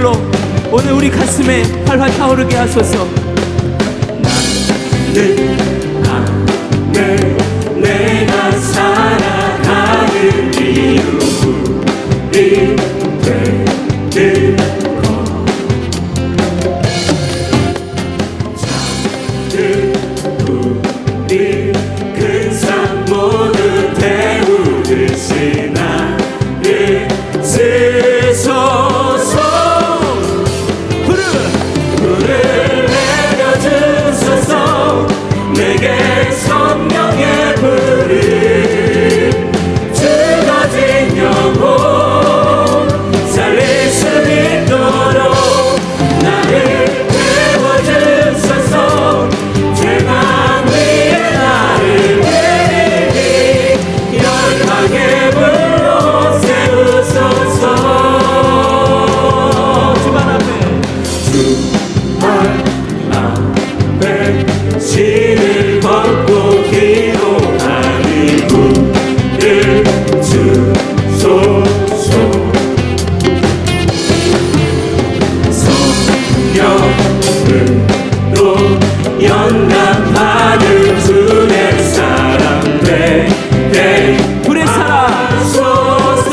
불로 오늘 우리 가슴에 활활 타오르게 하소서. 나는 내가 살아가는 이유를 되는 작은 우리 큰 산 모두 태우듯이 나를 쓰소서. 불을 내려주소서. 내게 성령의 불을 죽어진 영혼 살릴 수 있도록 나를 태워주소서. 죄만 위에 나를 내리니 열방의 불로 세우소서. 신을 벗고 기도하니 불을 주소서. 성령으로 연단받은 주의 사람 되게 불의 하소서.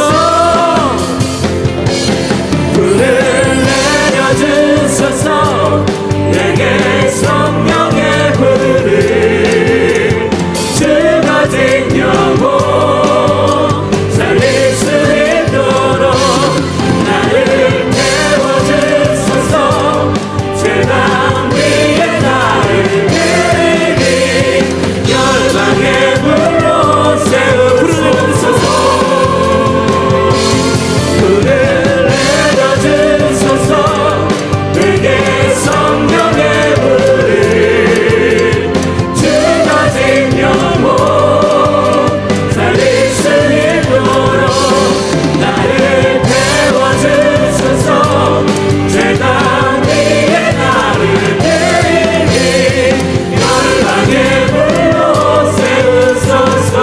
불을 내려주소서. 내게 성령의 불을 죽어진 영혼 살릴 수 있도록 나를 태워주소서. 죄단 위에 나를 내리니 열방의 불로 세우소서. 불을 내려주소서. 내게 성령의 불을 죽어진 영혼 살릴 수 있도록 나를 태워주소서. 죄단 위에 나를 내리니 열방의 불로 세우소서.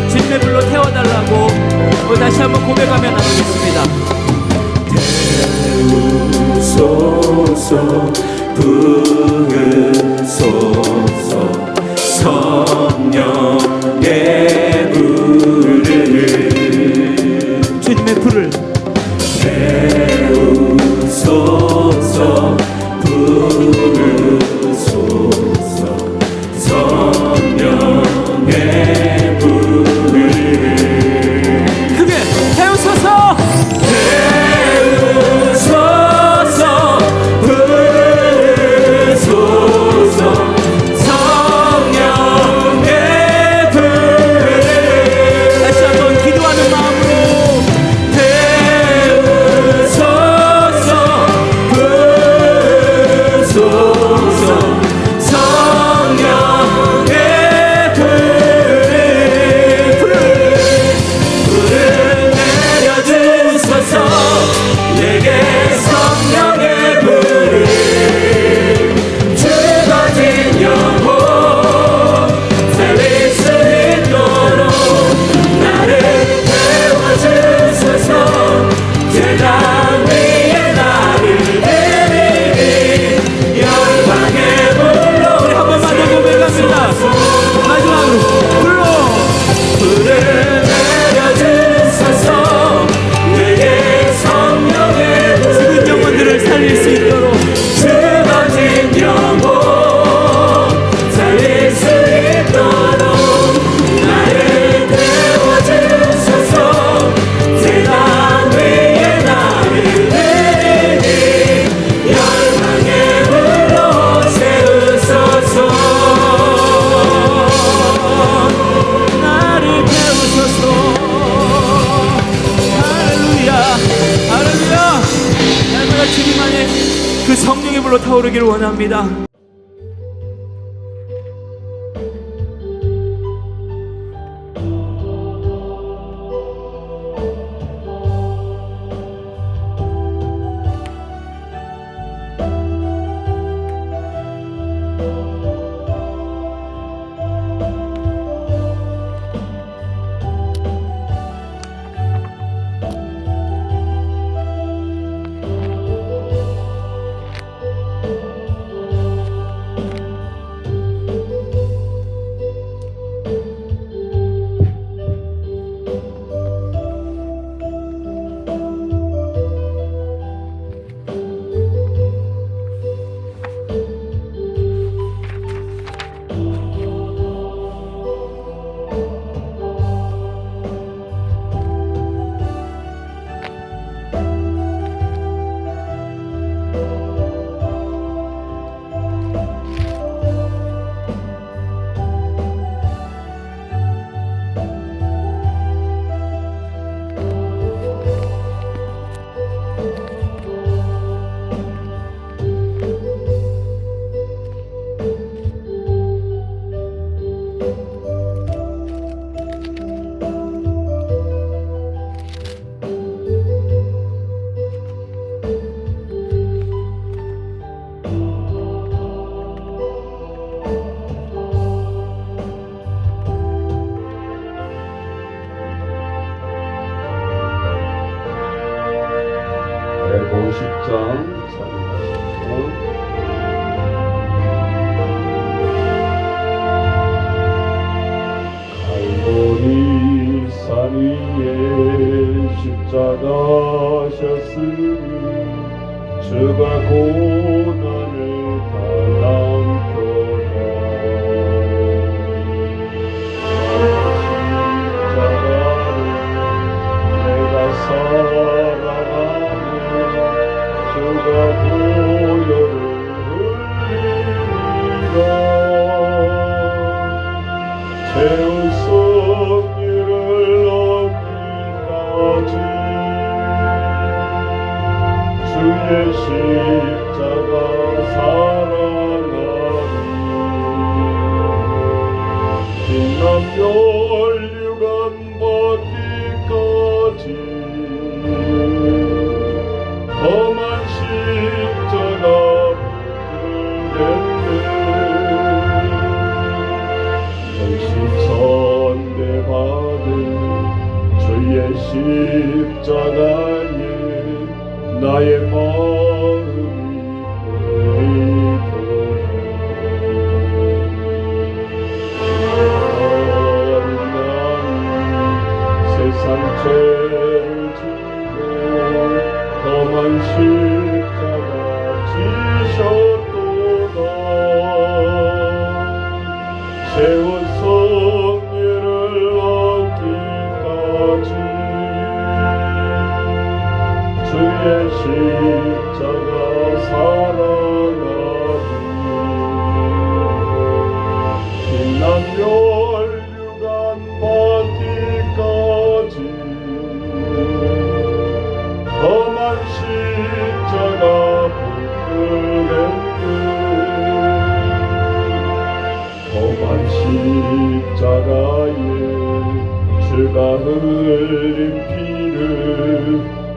주님의 불로 태워달라고 다시 한번 고백하며 나누겠습니다. 태우소서. 부으소서. 성령의 불을 주님의 불을 태우소서. 부으소서. 성령의 불을 크게 태우소서. 태우소서. 부으소서. 성령의 불을 다시 한번 기도하는 마음으로 태우소서. 부으소서. 성령의 불을 내려주소서. 내게 성령의 불을 죽어진 영혼 살릴 수 있도록 나를 태워주소서. 죄단 위에 나를 내리니 열방의 불로 우리 한 번만 더 고백합니다. 마지막으로 불로 불을 내려주소서. 내게 성령의 죽은 영혼들을 살릴 수 있도록 죽어진 영혼 살릴 수 있도록 나를 태워주소서. 죄단 위에 나를 내리니 열방의 불로 세우소서. 나를 태우소서. 할렐루야 할렐루야. 날마다 주님만의 그 성령의 불로 타오르기를 원합니다. 50장 찬양하시고 갈보리 산 위에 십자가셨으니 주가 고난을 달랑표하 십자가를 내가 살아가며 주가 보혈을 흘리리라 채운 승리를 얻기까지 주의 십자가 사랑하리 빛난 멸류관 받기까지 험한 십자가 붙들겠네 천대 받은 주의 십자가에 나의 마음이 끌리도다 세상 죄를 지고 험한 십자가 지셨도다 세운 승리를 얻기까지 주의 십자가 사랑하리 빛난 멸류관 받기까지 험한 십자가 붙들겠네 험한 십자가에 주가 흘린 피를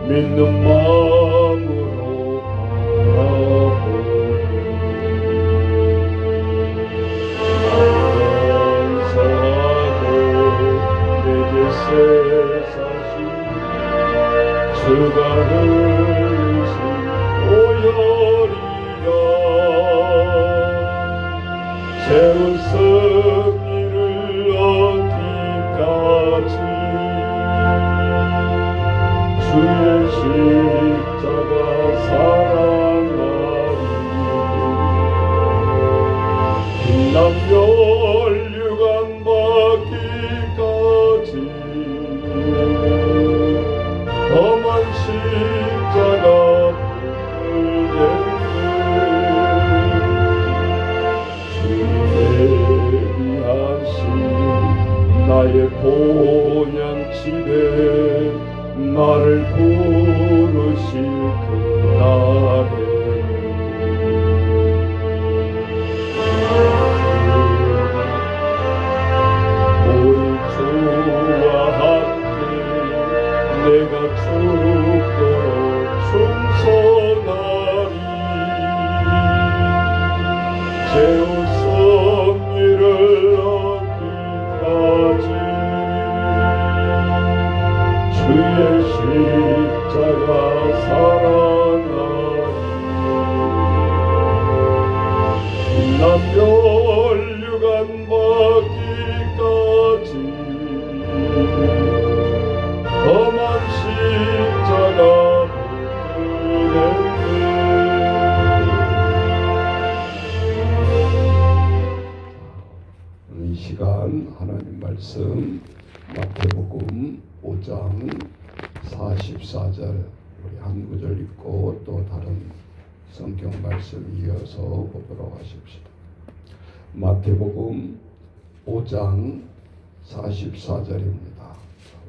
믿는 마음으로 바라보니 용서하고 내게 세사신 주가 흘리신 보혈이라 채운 승리를 얻기까지 주의 십자가 사랑하리 빛난 멸류관 받기까지 험한 십자가 붙들겠네 나의 본향집에 나를 부르실 그날에는 우리 주와 함께 내가 죽도록 충성하리 채운 승리를 주의 십자가 사랑하리 빛난 멸류관 받기까지 험한 십자가 붙들겠네 이 시간 하나님 말씀 마태복음 5장 44절 우리 한 구절 읽고 또 다른 성경 말씀 이어서 보도록 하십시다. 마태복음 5장 44절입니다.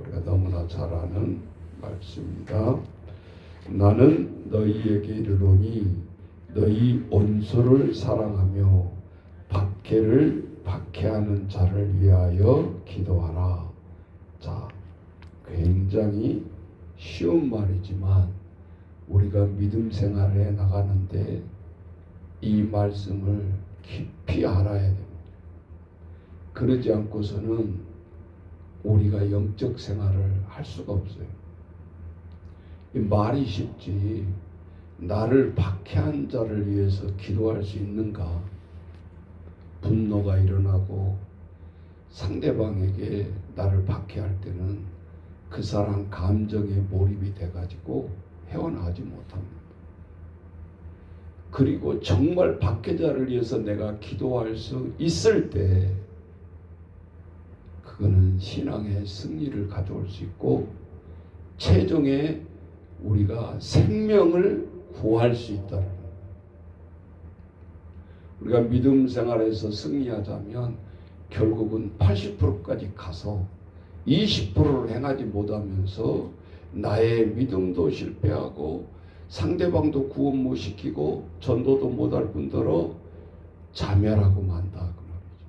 우리가 너무나 잘 아는 말씀입니다. 나는 너희에게 이르노니 너희 원수를 사랑하며 박해하는 자를 위하여 기도하라. 자, 굉장히 쉬운 말이지만 우리가 믿음 생활에 나가는데 이 말씀을 깊이 알아야 됩니다. 그러지 않고서는 우리가 영적 생활을 할 수가 없어요. 이 말이 쉽지 나를 박해한 자를 위해서 기도할 수 있는가? 분노가 일어나고 상대방에게 나를 박해할 때는 그 사람 감정에 몰입이 돼가지고 헤어나지 못합니다. 그리고 정말 박해자를 위해서 내가 기도할 수 있을 때 그거는 신앙의 승리를 가져올 수 있고 최종에 우리가 생명을 구할 수 있다는 거예요. 우리가 믿음 생활에서 승리하자면 결국은 80%까지 가서 20%를 행하지 못하면서 나의 믿음도 실패하고 상대방도 구원 못 시키고 전도도 못할 뿐더러 자멸하고 만다 그 말이죠.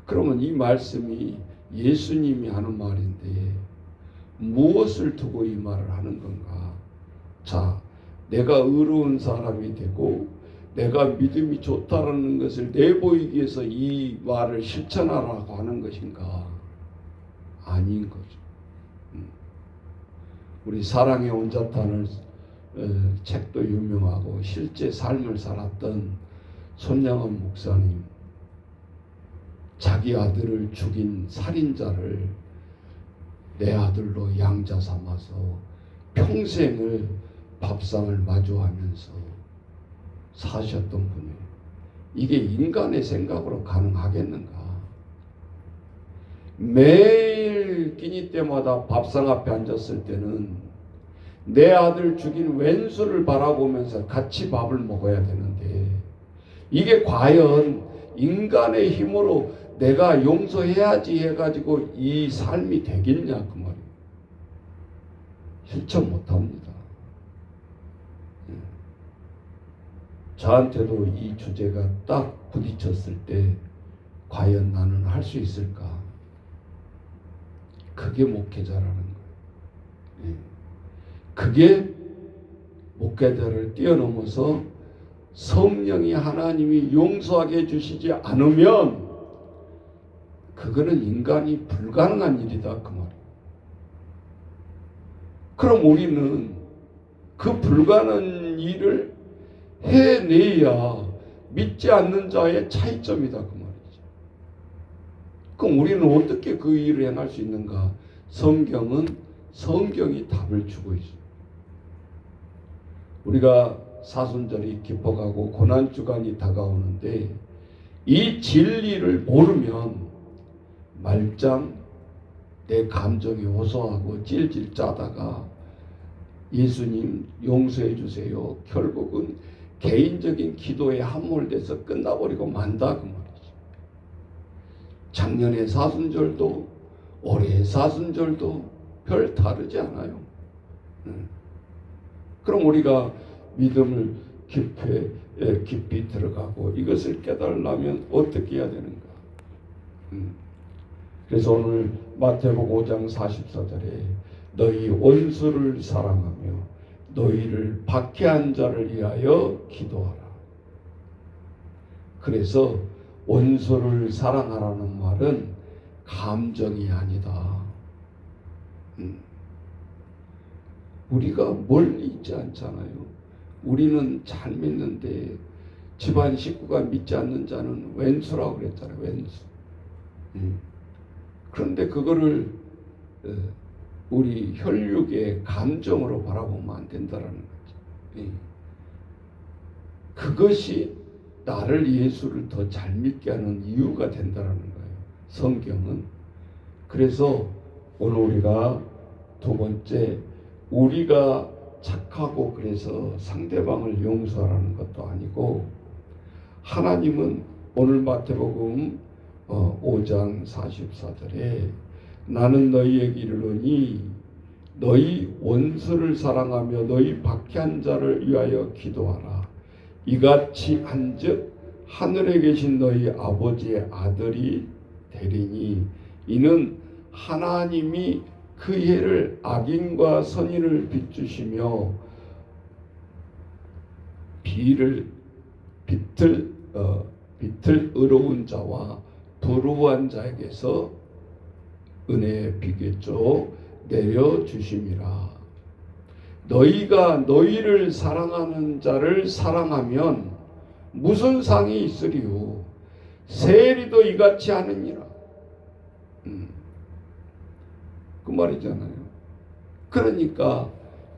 그러면 이 말씀이 예수님이 하는 말인데 무엇을 두고 이 말을 하는 건가? 자, 내가 의로운 사람이 되고 내가 믿음이 좋다라는 것을 내보이기 위해서 이 말을 실천하라고 하는 것인가? 아닌 거죠. 우리 사랑의 온자탄을 책도 유명하고 실제 삶을 살았던 손양원 목사님, 자기 아들을 죽인 살인자를 내 아들로 양자 삼아서 평생을 밥상을 마주하면서 사셨던 분이에요. 이게 인간의 생각으로 가능하겠는가? 매일 끼니 때마다 밥상 앞에 앉았을 때는 내 아들 죽인 왼수를 바라보면서 같이 밥을 먹어야 되는데 이게 과연 인간의 힘으로 내가 용서해야지 해가지고 이 삶이 되겠냐 그 말이에요. 실천 못합니다. 저한테도 이 주제가 딱 부딪혔을 때 과연 나는 할 수 있을까? 그게 목회자라는 거예요. 그게 목회자를 뛰어넘어서 성령이 하나님이 용서하게 해주시지 않으면 그거는 인간이 불가능한 일이다 그 말이에요. 그럼 우리는 그 불가능한 일을 해내야 믿지 않는 자의 차이점이다 그 말이죠. 그럼 우리는 어떻게 그 일을 행할 수 있는가? 성경이 답을 주고 있어요. 우리가 사순절이 깊어가고 고난주간이 다가오는데 이 진리를 모르면 말짱 내 감정이 호소하고 찔찔 짜다가 예수님 용서해 주세요. 결국은 개인적인 기도에 함몰돼서 끝나버리고 만다 그 말이죠. 작년의 사순절도 올해의 사순절도 별 다르지 않아요. 그럼 우리가 믿음을 깊이 들어가고 이것을 깨달으려면 어떻게 해야 되는가? 그래서 오늘 마태복음 5장 44절에 너희 원수를 사랑하며 너희를 박해한 자를 위하여 기도하라. 그래서 원수를 사랑하라는 말은 감정이 아니다. 우리가 멀리 있지 않잖아요. 우리는 잘 믿는데 집안 식구가 믿지 않는 자는 왼수라고 그랬잖아요. 왼수. 그런데 그거를 우리 혈육의 감정으로 바라보면 안 된다라는 거죠. 그것이 나를 예수를 더 잘 믿게 하는 이유가 된다라는 거예요. 성경은. 그래서 오늘 우리가 두 번째, 우리가 착하고 그래서 상대방을 용서하라는 것도 아니고 하나님은 오늘 마태복음 5장 44절에 나는 너희에게 이르노니 너희 원수를 사랑하며 너희 박해한 자를 위하여 기도하라. 이같이 한즉 하늘에 계신 너희 아버지의 아들이 되리니 이는 하나님이 그 해를 악인과 선인을 비추시며 빛을 의로운 자와 불의한 자에게서 은혜의 비겠죠 내려 주심이라. 너희가 너희를 사랑하는 자를 사랑하면 무슨 상이 있으리요? 세리도 이같이 하느니라. 그 말이잖아요. 그러니까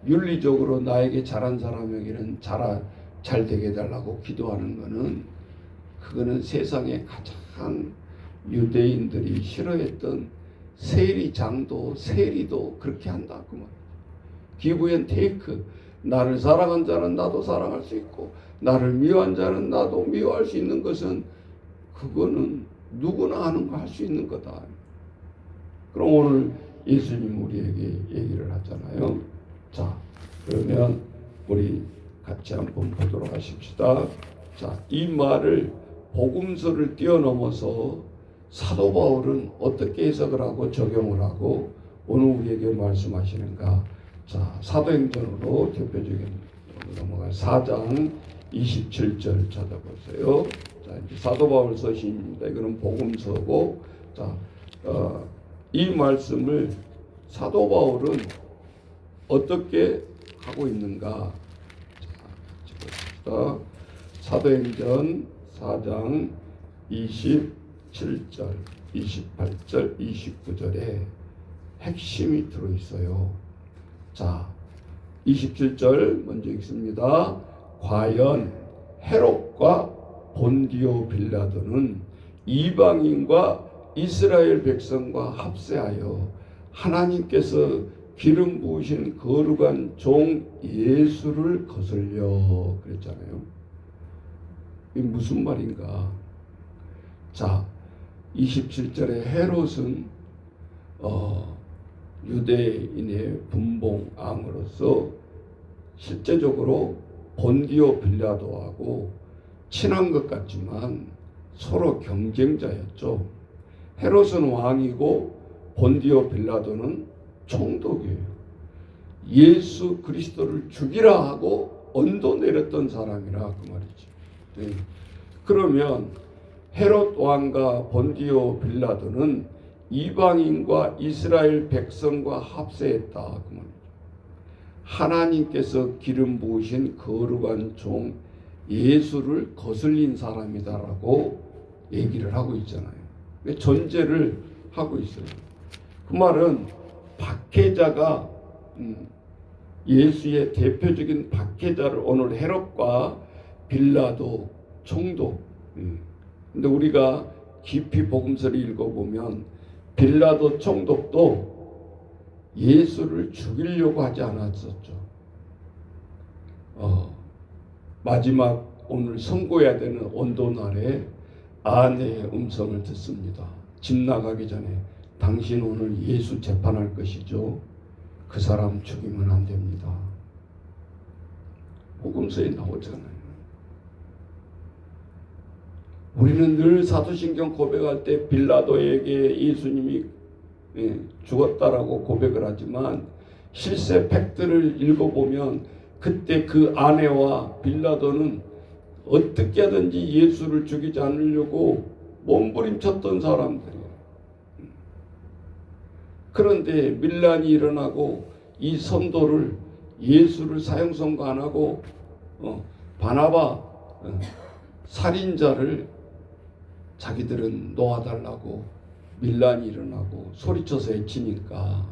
윤리적으로 나에게 잘한 사람에게는 잘 되게 해달라고 기도하는 거는, 그거는 세상에 가장 유대인들이 싫어했던 세리장도 세리도 그렇게 한다 그 말. 기브 앤 테이크. 나를 사랑한 자는 나도 사랑할 수 있고, 나를 미워한 자는 나도 미워할 수 있는 것은, 그거는 누구나 하는 거 할 수 있는 거다. 그럼 오늘 예수님 우리에게 얘기를 하잖아요. 자, 그러면 우리 같이 한번 보도록 하십시다. 자, 이 말을 복음서를 뛰어넘어서 사도 바울은 어떻게 해석을 하고 적용을 하고 오늘 우리에게 말씀하시는가? 자, 사도행전으로 대표적인 넘어가 4장 27절 찾아보세요. 자, 이제 사도 바울 서신입니다. 이거는 복음서고, 자, 이 말씀을 사도 바울은 어떻게 하고 있는가? 자, 봅시다. 사도행전 4장 27절, 28절, 29절에 핵심이 들어있어요. 자, 27절 먼저 읽습니다. 과연 헤롯과 본디오 빌라도는 이방인과 이스라엘 백성과 합세하여 하나님께서 기름 부으신 거룩한 종 예수를 거슬려 그랬잖아요. 이게 무슨 말인가? 자, 27절에 헤롯은 유대인의 분봉왕으로서 실제적으로 본디오 빌라도하고 친한 것 같지만 서로 경쟁자였죠. 헤롯은 왕이고 본디오 빌라도는 총독이에요. 예수 그리스도를 죽이라 하고 언도 내렸던 사람이라 그 말이죠. 네. 그러면 헤롯 왕과 본디오 빌라도는 이방인과 이스라엘 백성과 합세했다 그 말이죠. 하나님께서 기름 부으신 거룩한 종 예수를 거슬린 사람이다라고 얘기를 하고 있잖아요. 전제를 하고 있어요. 그 말은 박해자가 예수의 대표적인 박해자를 오늘 헤롯과 빌라도 총독. 근데 우리가 깊이 복음서를 읽어보면 빌라도 총독도 예수를 죽이려고 하지 않았었죠. 마지막 오늘 선고해야 되는 온도날에 아내의 음성을 듣습니다. 집 나가기 전에 당신 오늘 예수 재판할 것이죠. 그 사람 죽이면 안 됩니다. 복음서에 나오잖아요. 우리는 늘 사도신경 고백할 때 빌라도에게 예수님이 죽었다라고 고백을 하지만 실제 팩트를 읽어보면 그때 그 아내와 빌라도는 어떻게 하든지 예수를 죽이지 않으려고 몸부림쳤던 사람들이에요. 그런데 밀란이 일어나고 이 선도를 예수를 사형 선고 안 하고 바나바 살인자를 자기들은 놓아달라고 밀란이 일어나고 소리쳐서 외치니까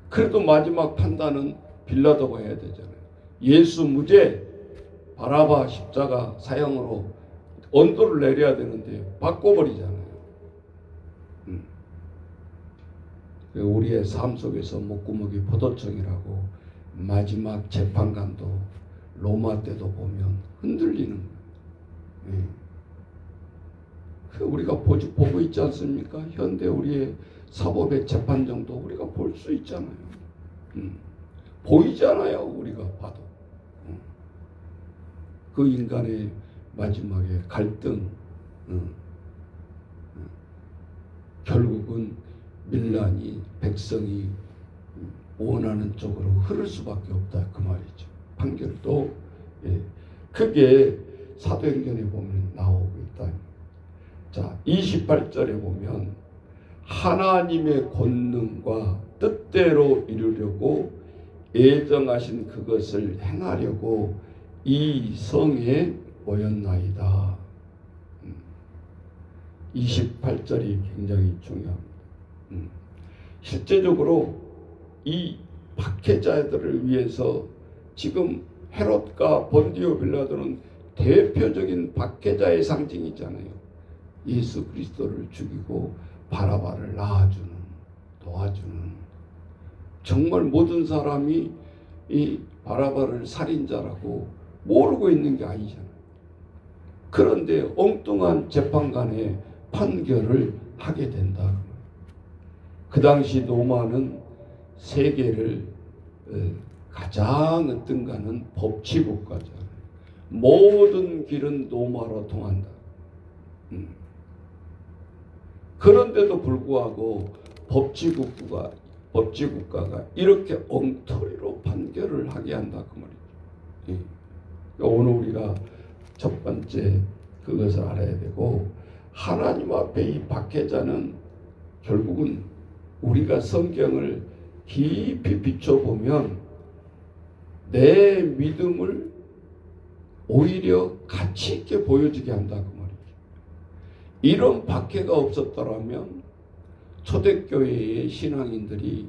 그래도 마지막 판단은 빌라도가 해야 되잖아요. 예수 무죄, 바나바 십자가 사형으로 언도를 내려야 되는데 바꿔버리잖아요. 우리의 삶 속에서 목구멍이 포도청이라고 마지막 재판관도 로마 때도 보면 흔들리는 거예요. 우리가 보고 있지 않습니까? 현대 우리의 사법의 재판정도 우리가 볼 수 있잖아요. 보이잖아요. 우리가 봐도. 그 인간의 마지막에 갈등, 결국은 밀란이 백성이 원하는 쪽으로 흐를 수밖에 없다 그 말이죠. 판결도 크게 사도행전에 보면 나오고 있다. 자, 28절에 보면 하나님의 권능과 뜻대로 이루려고 예정하신 그것을 행하려고 이 성에 모였나이다. 28절이 굉장히 중요합니다. 실제적으로 이 박해자들을 위해서 지금 헤롯과 본디오 빌라도는 대표적인 박해자의 상징이잖아요. 예수 그리스도를 죽이고 바라바를 낳아주는, 도와주는, 정말 모든 사람이 이 바라바를 살인자라고 모르고 있는 게 아니잖아요. 그런데 엉뚱한 재판관의 판결을 하게 된다. 그 당시 로마는 세계를 가장 뜬가는 법치국가잖아요. 모든 길은 로마로 통한다. 그런데도 불구하고 법치국가가 이렇게 엉터리로 판결을 하게 한다 그 말이죠. 오늘 우리가 첫 번째 그것을 알아야 되고, 하나님 앞에 이 박해자는 결국은 우리가 성경을 깊이 비춰보면 내 믿음을 오히려 가치 있게 보여주게 한다 그 말이죠. 이런 박해가 없었더라면 초대교회의 신앙인들이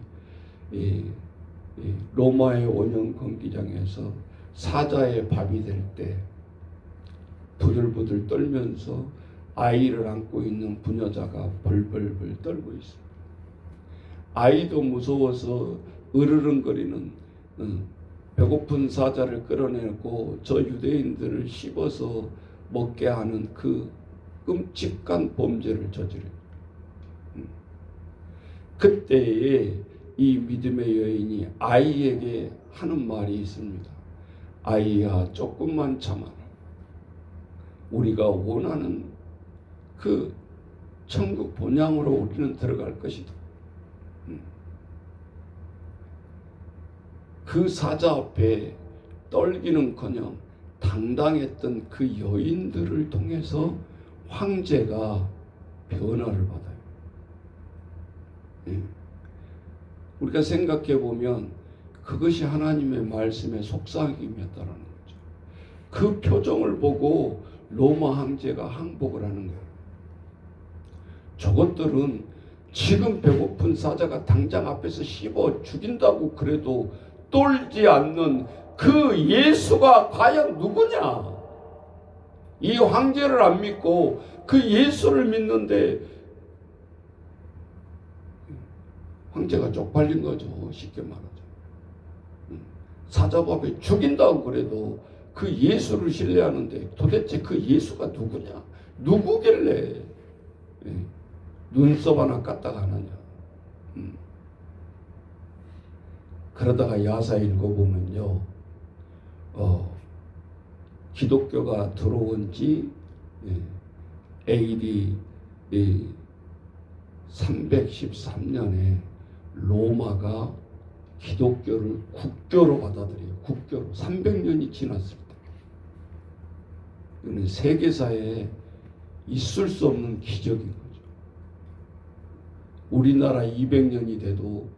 로마의 원형 경기장에서 사자의 밥이 될 때 부들부들 떨면서 아이를 안고 있는 부녀자가 벌벌벌 떨고 있습니다. 아이도 무서워서 으르렁거리는 배고픈 사자를 끌어내고 저 유대인들을 씹어서 먹게 하는 그 끔찍한 범죄를 저지릅니다. 그때에 이 믿음의 여인이 아이에게 하는 말이 있습니다. 아이야, 조금만 참아라. 우리가 원하는 그 천국 본향으로 우리는 들어갈 것이다. 그 사자 앞에 떨기는커녕 당당했던 그 여인들을 통해서 황제가 변화를 받아요. 우리가 생각해 보면 그것이 하나님의 말씀의 속삭임이었다라는 거죠. 그 표정을 보고 로마 황제가 항복을 하는 거예요. 저것들은 지금 배고픈 사자가 당장 앞에서 씹어 죽인다고 그래도 떨지 않는 그 예수가 과연 누구냐? 이 황제를 안 믿고 그 예수를 믿는데 황제가 쪽팔린 거죠. 쉽게 말하죠. 사자밥에 죽인다고 그래도 그 예수를 신뢰하는데 도대체 그 예수가 누구냐? 누구길래 눈썹 하나 깠다가 하느냐? 그러다가 야사 읽어보면요, 기독교가 들어온 지 AD 313년에 로마가 기독교를 국교로 받아들여요. 국교로. 300년이 지났습니다. 이거는 세계사에 있을 수 없는 기적인 거죠. 우리나라 200년이 돼도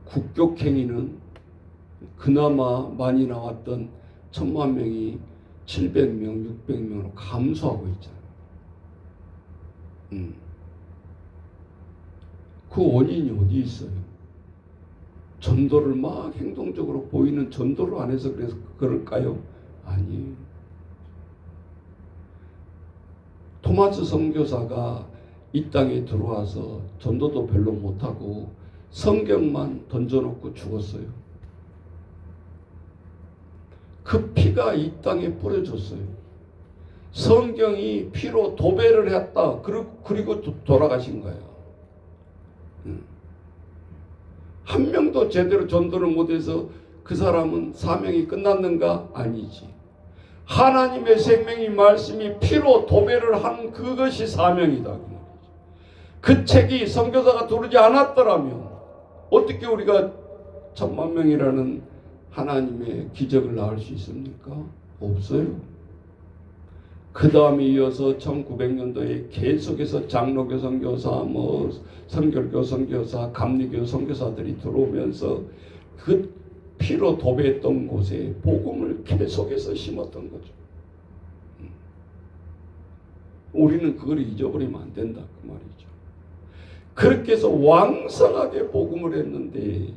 국교행위는 그나마 많이 나왔던 1000만 명이 700명, 600명으로 감소하고 있잖아요. 그 원인이 어디 있어요? 전도를 막 행동적으로 보이는 전도를 안 해서 그래서 그럴까요? 아니에요. 토마스 선교사가 이 땅에 들어와서 전도도 별로 못하고 성경만 던져놓고 죽었어요. 그 피가 이 땅에 뿌려졌어요. 성경이 피로 도배를 했다. 그리고 돌아가신 거예요. 한 명도 제대로 전도를 못해서 그 사람은 사명이 끝났는가? 아니지. 하나님의 생명이 말씀이 피로 도배를 한 그것이 사명이다. 그 책이 선교사가 들어오지 않았더라면 어떻게 우리가 1000만 명이라는 하나님의 기적을 낳을 수 있습니까? 없어요. 그 다음에 이어서 1900년도에 계속해서 장로교 선교사, 선결교 선교사, 감리교 선교사들이 들어오면서 그 피로 도배했던 곳에 복음을 계속해서 심었던 거죠. 우리는 그걸 잊어버리면 안 된다 그 말이죠. 그렇게 해서 왕성하게 복음을 했는데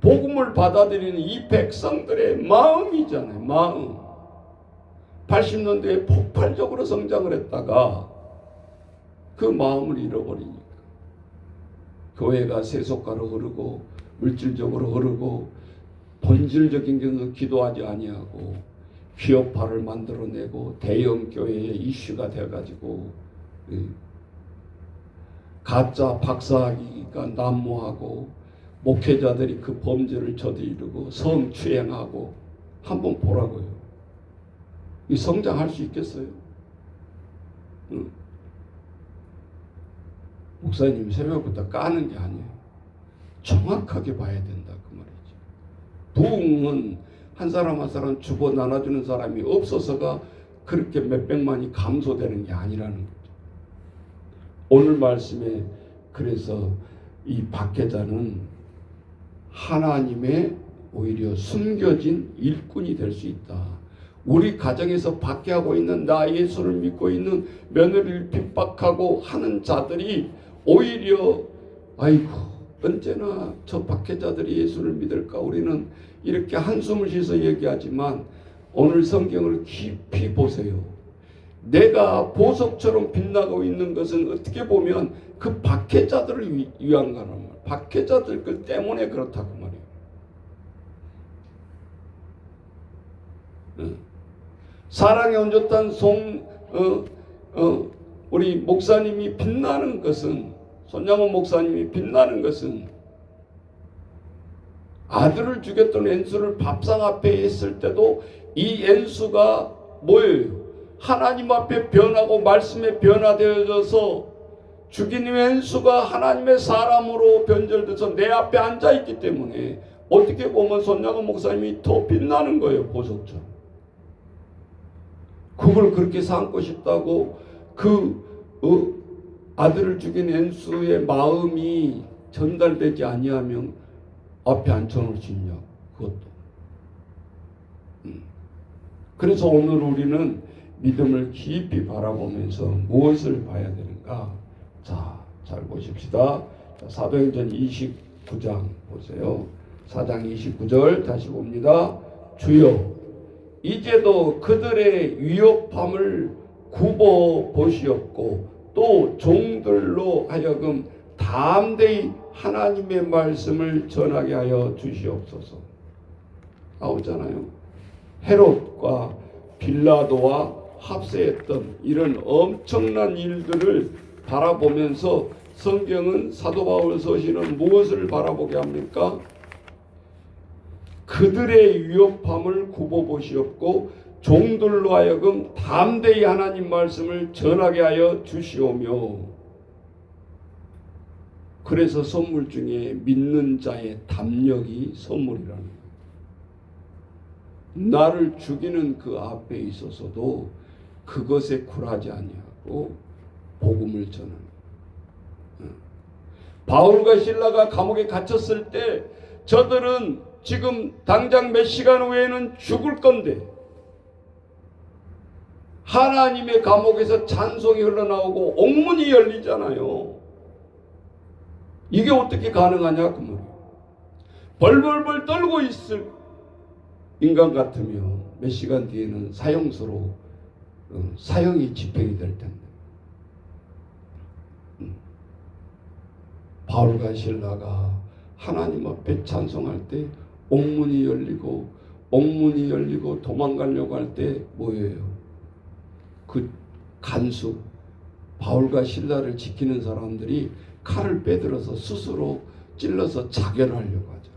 복음을 받아들이는 이 백성들의 마음이잖아요. 마음. 80년대에 폭발적으로 성장을 했다가 그 마음을 잃어버리니까 교회가 세속가로 흐르고 물질적으로 흐르고 본질적인 것은 기도하지 아니하고 기업화를 만들어내고 대형 교회의 이슈가 돼가지고 가짜 박사학위가 난무하고 목회자들이 그 범죄를 저지르고 성추행하고 한번 보라고요. 이 성장할 수 있겠어요? 목사님 새벽부터 까는 게 아니에요. 정확하게 봐야 된다 그 말이죠. 부흥은 한 사람 한 사람 주고 나눠주는 사람이 없어서가 그렇게 몇백만이 감소되는 게 아니라는 거죠. 오늘 말씀에 그래서 이 박해자는 하나님의 오히려 숨겨진 일꾼이 될 수 있다. 우리 가정에서 박해하고 있는 나 예수를 믿고 있는 며느리를 핍박하고 하는 자들이 오히려 아이고 언제나 저 박해자들이 예수를 믿을까. 우리는 이렇게 한숨을 쉬어서 얘기하지만 오늘 성경을 깊이 보세요. 내가 보석처럼 빛나고 있는 것은 어떻게 보면 그 박해자들을 위한 거란 말이에요. 박해자들 그 때문에 그렇다고 말이에요. 사랑에 온전한 우리 목사님이 빛나는 것은 손양원 목사님이 빛나는 것은 아들을 죽였던 엔수를 밥상 앞에 있을 때도 이 엔수가 뭐예요? 하나님 앞에 변하고 말씀에 변화되어져서 죽인 엔수가 하나님의 사람으로 변절돼서 내 앞에 앉아있기 때문에 어떻게 보면 손양원 목사님이 더 빛나는 거예요. 보석처럼. 그걸 그렇게 삼고 싶다고 아들을 죽인 엔수의 마음이 전달되지 아니하면 앞에 앉혀놓을 수 있냐 그것도. 그래서 오늘 우리는 믿음을 깊이 바라보면서 무엇을 봐야 되는가? 자, 잘 보십시다. 사도행전 29장 보세요. 4장 29절 다시 봅니다. 주여 이제도 그들의 위협함을 굽어 보시옵고 또 종들로 하여금 담대히 하나님의 말씀을 전하게 하여 주시옵소서. 나오잖아요. 헤롯과 빌라도와 합세했던 이런 엄청난 일들을 바라보면서 성경은 사도 바울 서신은 무엇을 바라보게 합니까? 그들의 위협함을 굽어보시옵고 종들로 하여금 담대히 하나님 말씀을 전하게 하여 주시오며. 그래서 선물 중에 믿는 자의 담력이 선물이라는 거예요. 나를 죽이는 그 앞에 있어서도 그것에 굴하지 아니하고 복음을 전하는 거예요. 바울과 실라가 감옥에 갇혔을 때 저들은 지금 당장 몇 시간 후에는 죽을 건데 하나님의 감옥에서 찬송이 흘러나오고 옥문이 열리잖아요. 이게 어떻게 가능하냐 그 말이에요. 벌벌벌 떨고 있을 인간 같으면 몇 시간 뒤에는 사형수로 사형이 집행이 될 텐데 바울과 실라가 하나님 앞에 찬송할 때 옥문이 열리고 도망가려고 할 때 뭐예요? 그 간수 바울과 실라를 지키는 사람들이 칼을 빼들어서 스스로 찔러서 자결하려고 하죠.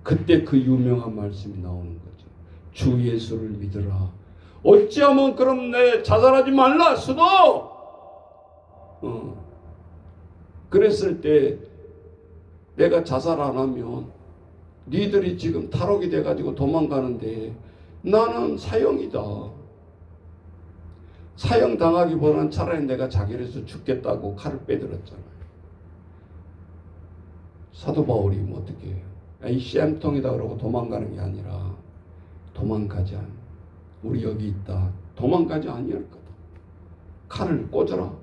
그때 그 유명한 말씀이 나오는 거죠. 주 예수를 믿으라. 어찌하면 그럼 내 자살하지 말라 수도. 그랬을 때 내가 자살 안 하면 니들이 지금 탈옥이 돼가지고 도망가는데 나는 사형이다. 사형 당하기보다는 차라리 내가 자결해서 죽겠다고 칼을 빼들었잖아요. 사도 바울이 뭐 어떻게 해요? 이 쌤통이다 그러고 도망가는 게 아니라 도망가지 않아. 우리 여기 있다. 도망가지 아니할 거다. 칼을 꽂아라.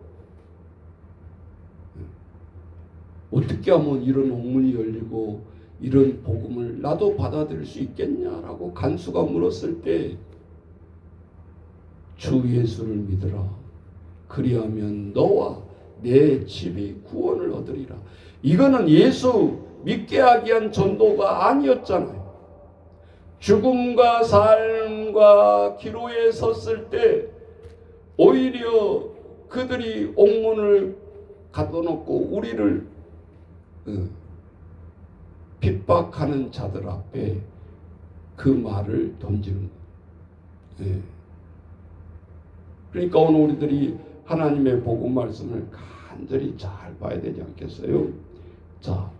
어떻게 하면 이런 옥문이 열리고 이런 복음을 나도 받아들일 수 있겠냐라고 간수가 물었을 때 주 예수를 믿으라. 그리하면 너와 내 집이 구원을 얻으리라. 이거는 예수 믿게 하기 위한 전도가 아니었잖아요. 죽음과 삶과 기로에 섰을 때 오히려 그들이 옥문을 가둬놓고 우리를 핍박하는 자들 앞에 그 말을 던지는 거예요. 예. 그러니까 오늘 우리들이 하나님의 복음 말씀을 간절히 잘 봐야 되지 않겠어요? 자,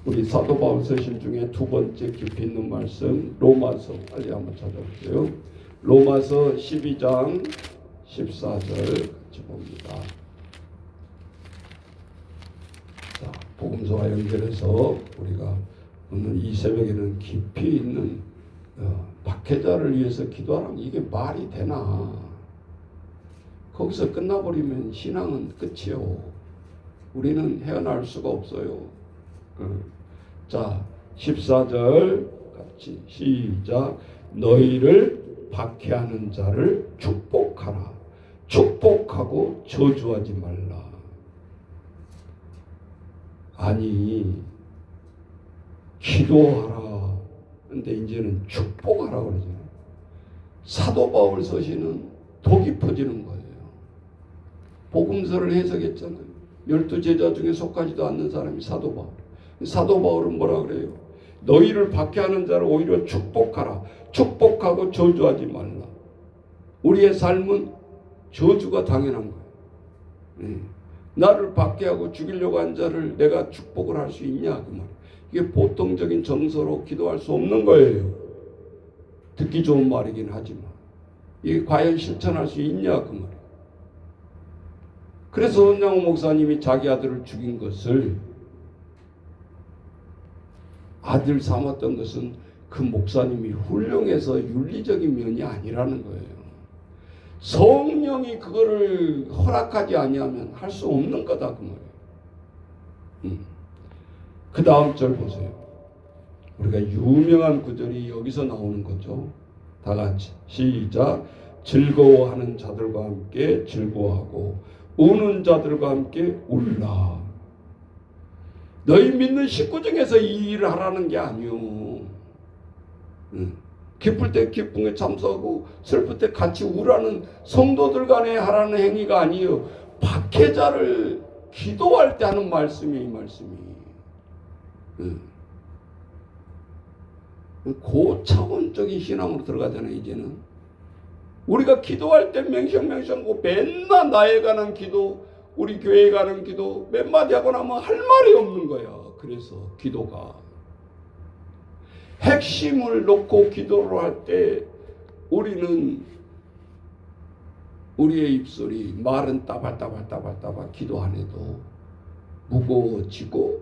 우리 사도 바울 서신 중에 두 번째 깊이 있는 말씀 로마서 빨리 한번 찾아보세요. 로마서 12장 14절 같이 봅니다. 자, 복음서와 연결해서 우리가 오늘 이 새벽에는 깊이 있는 박해자를 위해서 기도하라면 이게 말이 되나? 거기서 끝나버리면 신앙은 끝이요. 우리는 헤어날 수가 없어요. 자, 14절 같이 시작. 너희를 박해하는 자를 축복하라. 축복하고 저주하지 말라. 아니, 기도하라. 근데 이제는 축복하라 그러잖아요. 사도 바울 서신은 더 깊어지는 거예요. 복음서를 해석했잖아요. 12제자 중에 속하지도 않는 사람이 사도 바울. 사도 바울은 뭐라 그래요? 너희를 박해하는 자를 오히려 축복하라. 축복하고 저주하지 말라. 우리의 삶은 저주가 당연한 거예요. 나를 박해하고 죽이려고 한 자를 내가 축복을 할 수 있냐 그 말이에요. 이게 보통적인 정서로 기도할 수 없는 거예요. 듣기 좋은 말이긴 하지만 이게 과연 실천할 수 있냐 그 말이에요. 그래서 은양호 목사님이 자기 아들을 죽인 것을 아들 삼았던 것은 그 목사님이 훌륭해서 윤리적인 면이 아니라는 거예요. 성령이 그거를 허락하지 아니하면 할 수 없는 거다 그 말이에요. 그 다음 절 보세요. 우리가 유명한 구절이 여기서 나오는 거죠. 다 같이 시작. 즐거워하는 자들과 함께 즐거워하고 우는 자들과 함께 울라. 너희 믿는 식구 중에서 이 일을 하라는 게 아니요. 기쁠 때 기쁨에 참석하고 슬플 때 같이 우라는 성도들 간에 하라는 행위가 아니에요. 박해자를 기도할 때 하는 말씀이 이 말씀이. 고차원적인 신앙으로 들어가잖아요. 이제는 우리가 기도할 때 맹성맹성하고 맨날 나에 관한 기도, 우리 교회에 관한 기도 몇 마디 하고 나면 할 말이 없는 거야. 그래서 기도가 핵심을 놓고 기도를 할 때 우리는 우리의 입술이 말은 따발따발 기도 안 해도 무거워지고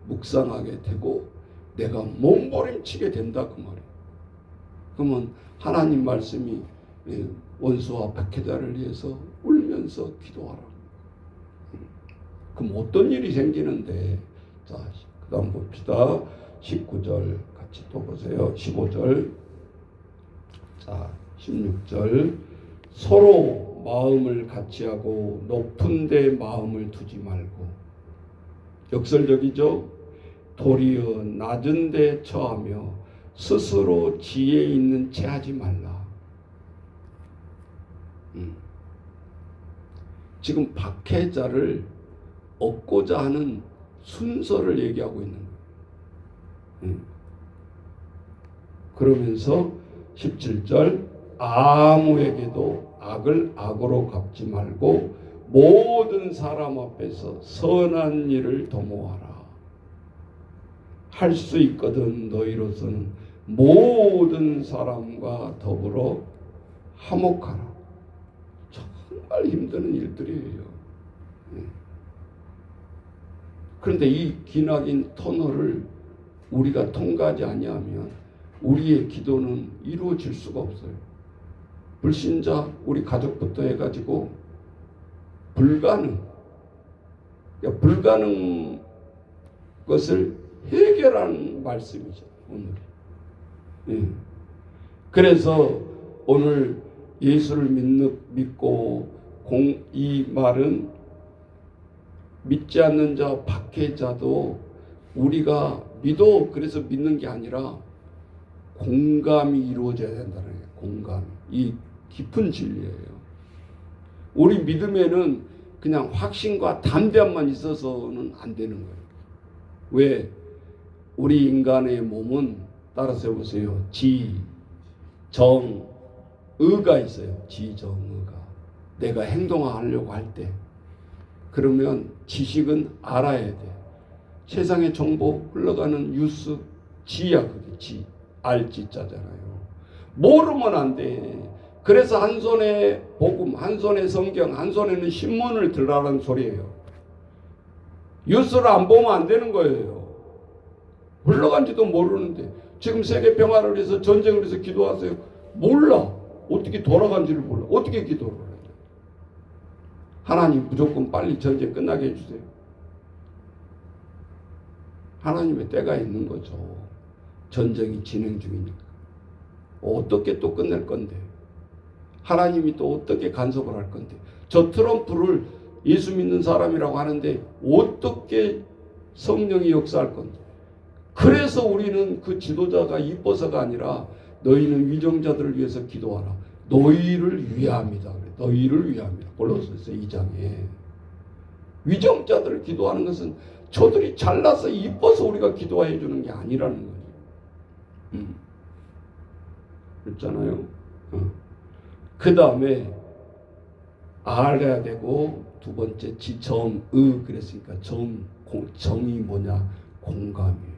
묵상하게 되고 내가 몸부림치게 된다 그 말이에요. 그러면 하나님 말씀이 원수와 박해자를 위해서 울면서 기도하라. 그럼 어떤 일이 생기는데? 자, 그 다음 봅시다. 19절 같이 또 보세요. 15절. 자, 16절. 서로 마음을 같이 하고 높은 데 마음을 두지 말고. 역설적이죠? 도리어 낮은 데 처하며 스스로 지혜 있는 채 하지 말라. 지금 박해자를 얻고자 하는 순서를 얘기하고 있는 거예요. 그러면서 17절 아무에게도 악을 악으로 갚지 말고 모든 사람 앞에서 선한 일을 도모하라. 할 수 있거든 너희로서는 모든 사람과 더불어 화목하라. 정말 힘드는 일들이에요. 그런데 이 기나긴 터널을 우리가 통과하지 아니하면 우리의 기도는 이루어질 수가 없어요. 불신자 우리 가족부터 해가지고 불가능, 그러니까 불가능 것을 해결하는 말씀이죠 오늘. 예. 그래서 오늘 예수를 믿고 이 말은 믿지 않는 자 박해자도 우리가 믿어 그래서 믿는 게 아니라 공감이 이루어져야 된다는 거예요. 공감. 이 깊은 진리예요. 우리 믿음에는 그냥 확신과 담대함만 있어서는 안 되는 거예요. 왜? 우리 인간의 몸은 따라서 해보세요. 지, 정, 의가 있어요. 지, 정, 의가. 내가 행동하려고 할 때 그러면 지식은 알아야 돼. 세상의 정보 흘러가는 뉴스 지야 그게 지. 알지자잖아요. 모르면 안 돼. 그래서 한 손에 복음, 한 손에 성경, 한 손에는 신문을 들라는 소리예요. 뉴스를 안 보면 안 되는 거예요. 흘러간지도 모르는데 지금 세계 평화를 위해서 전쟁을 위해서 기도하세요. 몰라. 어떻게 돌아간지를 몰라. 어떻게 기도를 해요. 하나님 무조건 빨리 전쟁 끝나게 해주세요. 하나님의 때가 있는 거죠. 전쟁이 진행 중이니까. 어떻게 또 끝낼 건데. 하나님이 또 어떻게 간섭을 할 건데. 저 트럼프를 예수 믿는 사람이라고 하는데 어떻게 성령이 역사할 건데. 그래서 우리는 그 지도자가 이뻐서가 아니라 너희는 위정자들을 위해서 기도하라. 너희를 위함이다. 너희를 위함이다. 골로새서 2장에. 위정자들을 기도하는 것은 저들이 잘나서 이뻐서 우리가 기도해 주는 게 아니라는 거예요. 그렇잖아요. 그 다음에 알아야 되고 두 번째 지정의 그랬으니까 정이 뭐냐? 공감이에요.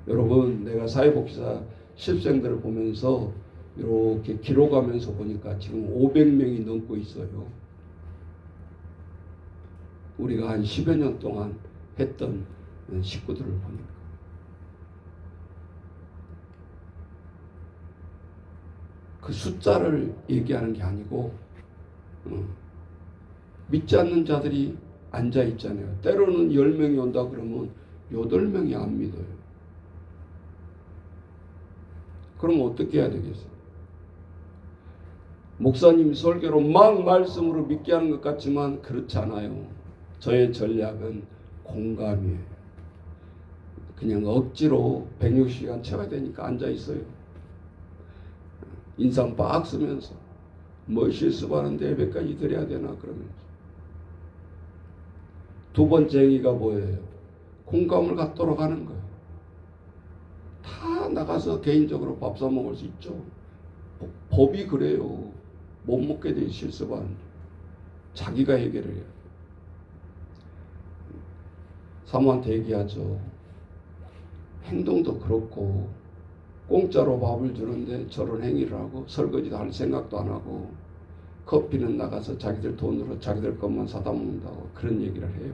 여러분 내가 사회복지사 실생들을 보면서 이렇게 기록하면서 보니까 지금 500명이 넘고 있어요. 우리가 한 10여 년 동안 했던 식구들을 보니까. 그 숫자를 얘기하는 게 아니고 믿지 않는 자들이 앉아 있잖아요. 때로는 10명이 온다 그러면 8명이 안 믿어요. 그럼 어떻게 해야 되겠어요? 목사님 설교로 막 말씀으로 믿게 하는 것 같지만 그렇지 않아요. 저의 전략은 공감이에요. 그냥 억지로 160시간 채워야 되니까 앉아 있어요. 인상 빡 쓰면서 뭐 실습하는데 예배까지 드려야 되나 그러면서. 두 번째 행위가 뭐예요? 공감을 갖도록 하는 거예요. 다 나가서 개인적으로 밥 사 먹을 수 있죠. 법이 그래요. 못 먹게 돼 실습하는데 자기가 해결을 해요. 사모한테 얘기하죠. 행동도 그렇고 공짜로 밥을 주는데 저런 행위를 하고 설거지도 할 생각도 안 하고 커피는 나가서 자기들 돈으로 자기들 것만 사다 먹는다고 그런 얘기를 해요.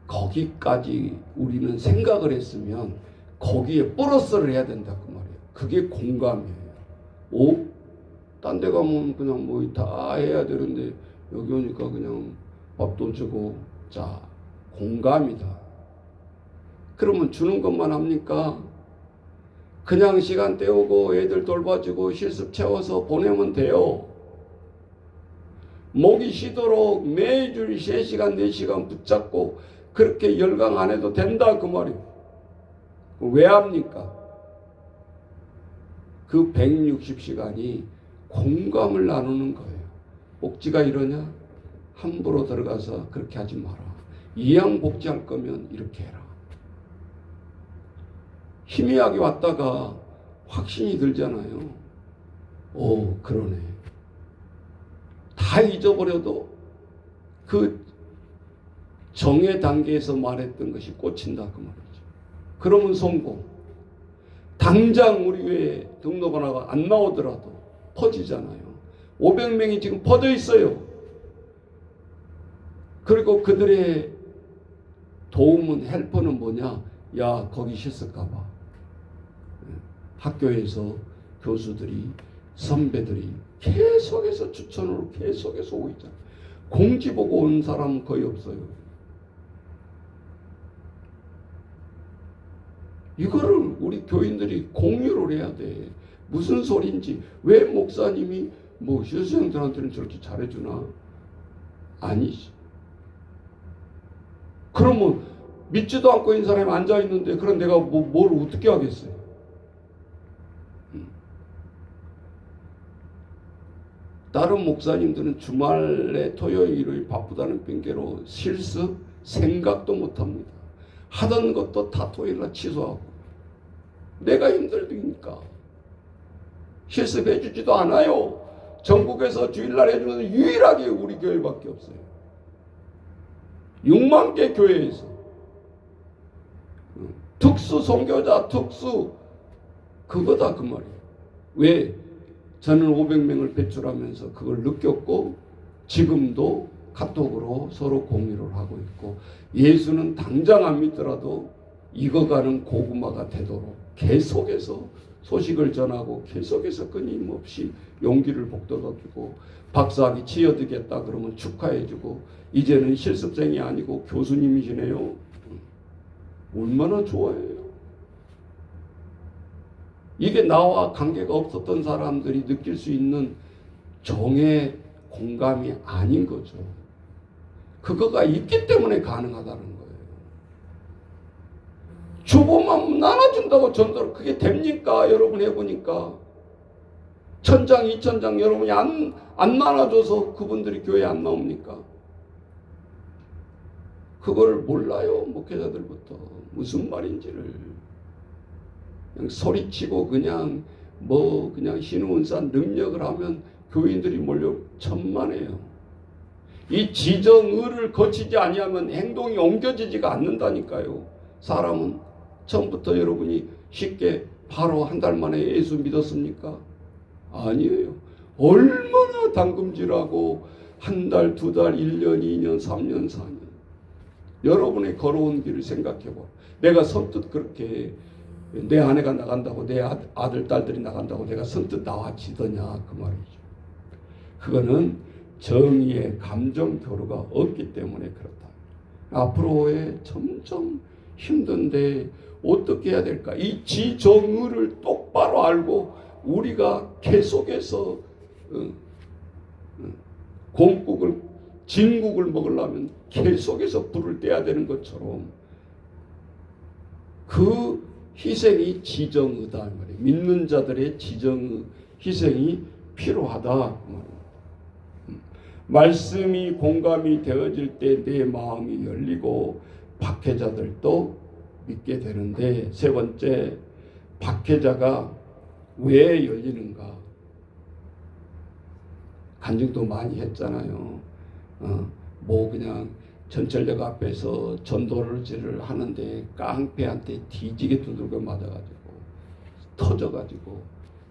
거기까지 우리는 생각을 했으면 거기에 플러스를 해야 된다 그 말이에요. 그게 공감이에요. 딴 데 가면 그냥 뭐 다 해야 되는데 여기 오니까 그냥 밥도 주고 자 공감이다. 그러면 주는 것만 합니까? 그냥 시간 때우고 애들 돌봐주고 실습 채워서 보내면 돼요. 목이 쉬도록 매주 3시간 4시간 붙잡고 그렇게 열강 안 해도 된다 그 말이에요. 왜 합니까? 그 160시간이 공감을 나누는 거예요. 복지가 이러냐? 함부로 들어가서 그렇게 하지 마라. 이양 복지할 거면 이렇게 해라. 희미하게 왔다가 확신이 들잖아요. 오, 그러네. 다 잊어버려도 그 정의 단계에서 말했던 것이 꽂힌다 그 말이죠. 그러면 성공. 당장 우리 교회 등록 하나가 안 나오더라도 퍼지잖아요. 500명이 지금 퍼져 있어요. 그리고 그들의 도움은, 헬퍼는 뭐냐? 야, 거기 실습가봐. 학교에서 교수들이, 선배들이 계속해서 추천으로 계속해서 오고 있잖아. 공지 보고 온 사람은 거의 없어요. 이거를 우리 교인들이 공유를 해야 돼. 무슨 소리인지. 왜 목사님이 뭐 실수생들한테는 저렇게 잘해주나? 아니지. 그러면 믿지도 않고 있는 사람이 앉아있는데 그럼 내가 뭘 어떻게 하겠어요? 다른 목사님들은 주말에 토요일, 일요일 바쁘다는 핑계로 실습 생각도 못합니다. 하던 것도 다 토요일날 취소하고. 내가 힘들니까 실습해 주지도 않아요. 전국에서 주일날 해주는 유일하게 우리 교회밖에 없어요. 6만 개 교회에서 특수 선교자, 특수 그거다 그 말이에요. 왜? 저는 500명을 배출하면서 그걸 느꼈고 지금도 카톡으로 서로 공유를 하고 있고, 예수는 당장 안 믿더라도 익어가는 고구마가 되도록 계속해서 소식을 전하고 계속해서 끊임없이 용기를 북돋아주고, 박사학위 치어드겠다 그러면 축하해주고, 이제는 실습생이 아니고 교수님이시네요. 얼마나 좋아해요. 이게 나와 관계가 없었던 사람들이 느낄 수 있는 정의 공감이 아닌 거죠. 그거가 있기 때문에 가능하다는 거예요. 주보만 나눠준다고 전도를 그게 됩니까? 여러분 해보니까 1000장 2000장 여러분이 안 나눠줘서 그분들이 교회에 안 나옵니까? 그걸 몰라요. 목회자들부터 무슨 말인지를 그냥 소리치고 그냥 신운산 능력을 하면 교인들이 몰려 천만해요. 이 지정의를 거치지 아니하면 행동이 옮겨지지가 않는다니까요. 사람은 처음부터 여러분이 쉽게 바로 한 달 만에 예수 믿었습니까? 아니에요. 얼마나 당금질하고 한 달, 두 달, 1년, 2년, 3년, 4년 여러분의 걸어온 길을 생각해봐. 내가 선뜻 그렇게 내 아내가 나간다고, 내 아들, 딸들이 나간다고 내가 선뜻 나와지더냐 그 말이죠. 그거는 정의의 감정 교류가 없기 때문에 그렇다. 앞으로의 점점 힘든데 어떻게 해야 될까? 이 지정의를 똑바로 알고 우리가 계속해서 공국을, 진국을 먹으려면 계속해서 불을 떼야 되는 것처럼 그 희생이 지정의다 말이에요. 믿는 자들의 지정의 희생이 필요하다. 말씀이 공감이 되어질 때 내 마음이 열리고 박해자들도 믿게 되는데, 세 번째, 박해자가 왜 열리는가? 간증도 많이 했잖아요. 뭐 그냥 전철역 앞에서 전도를 하는데 깡패한테 뒤지게 두들겨 맞아가지고 터져가지고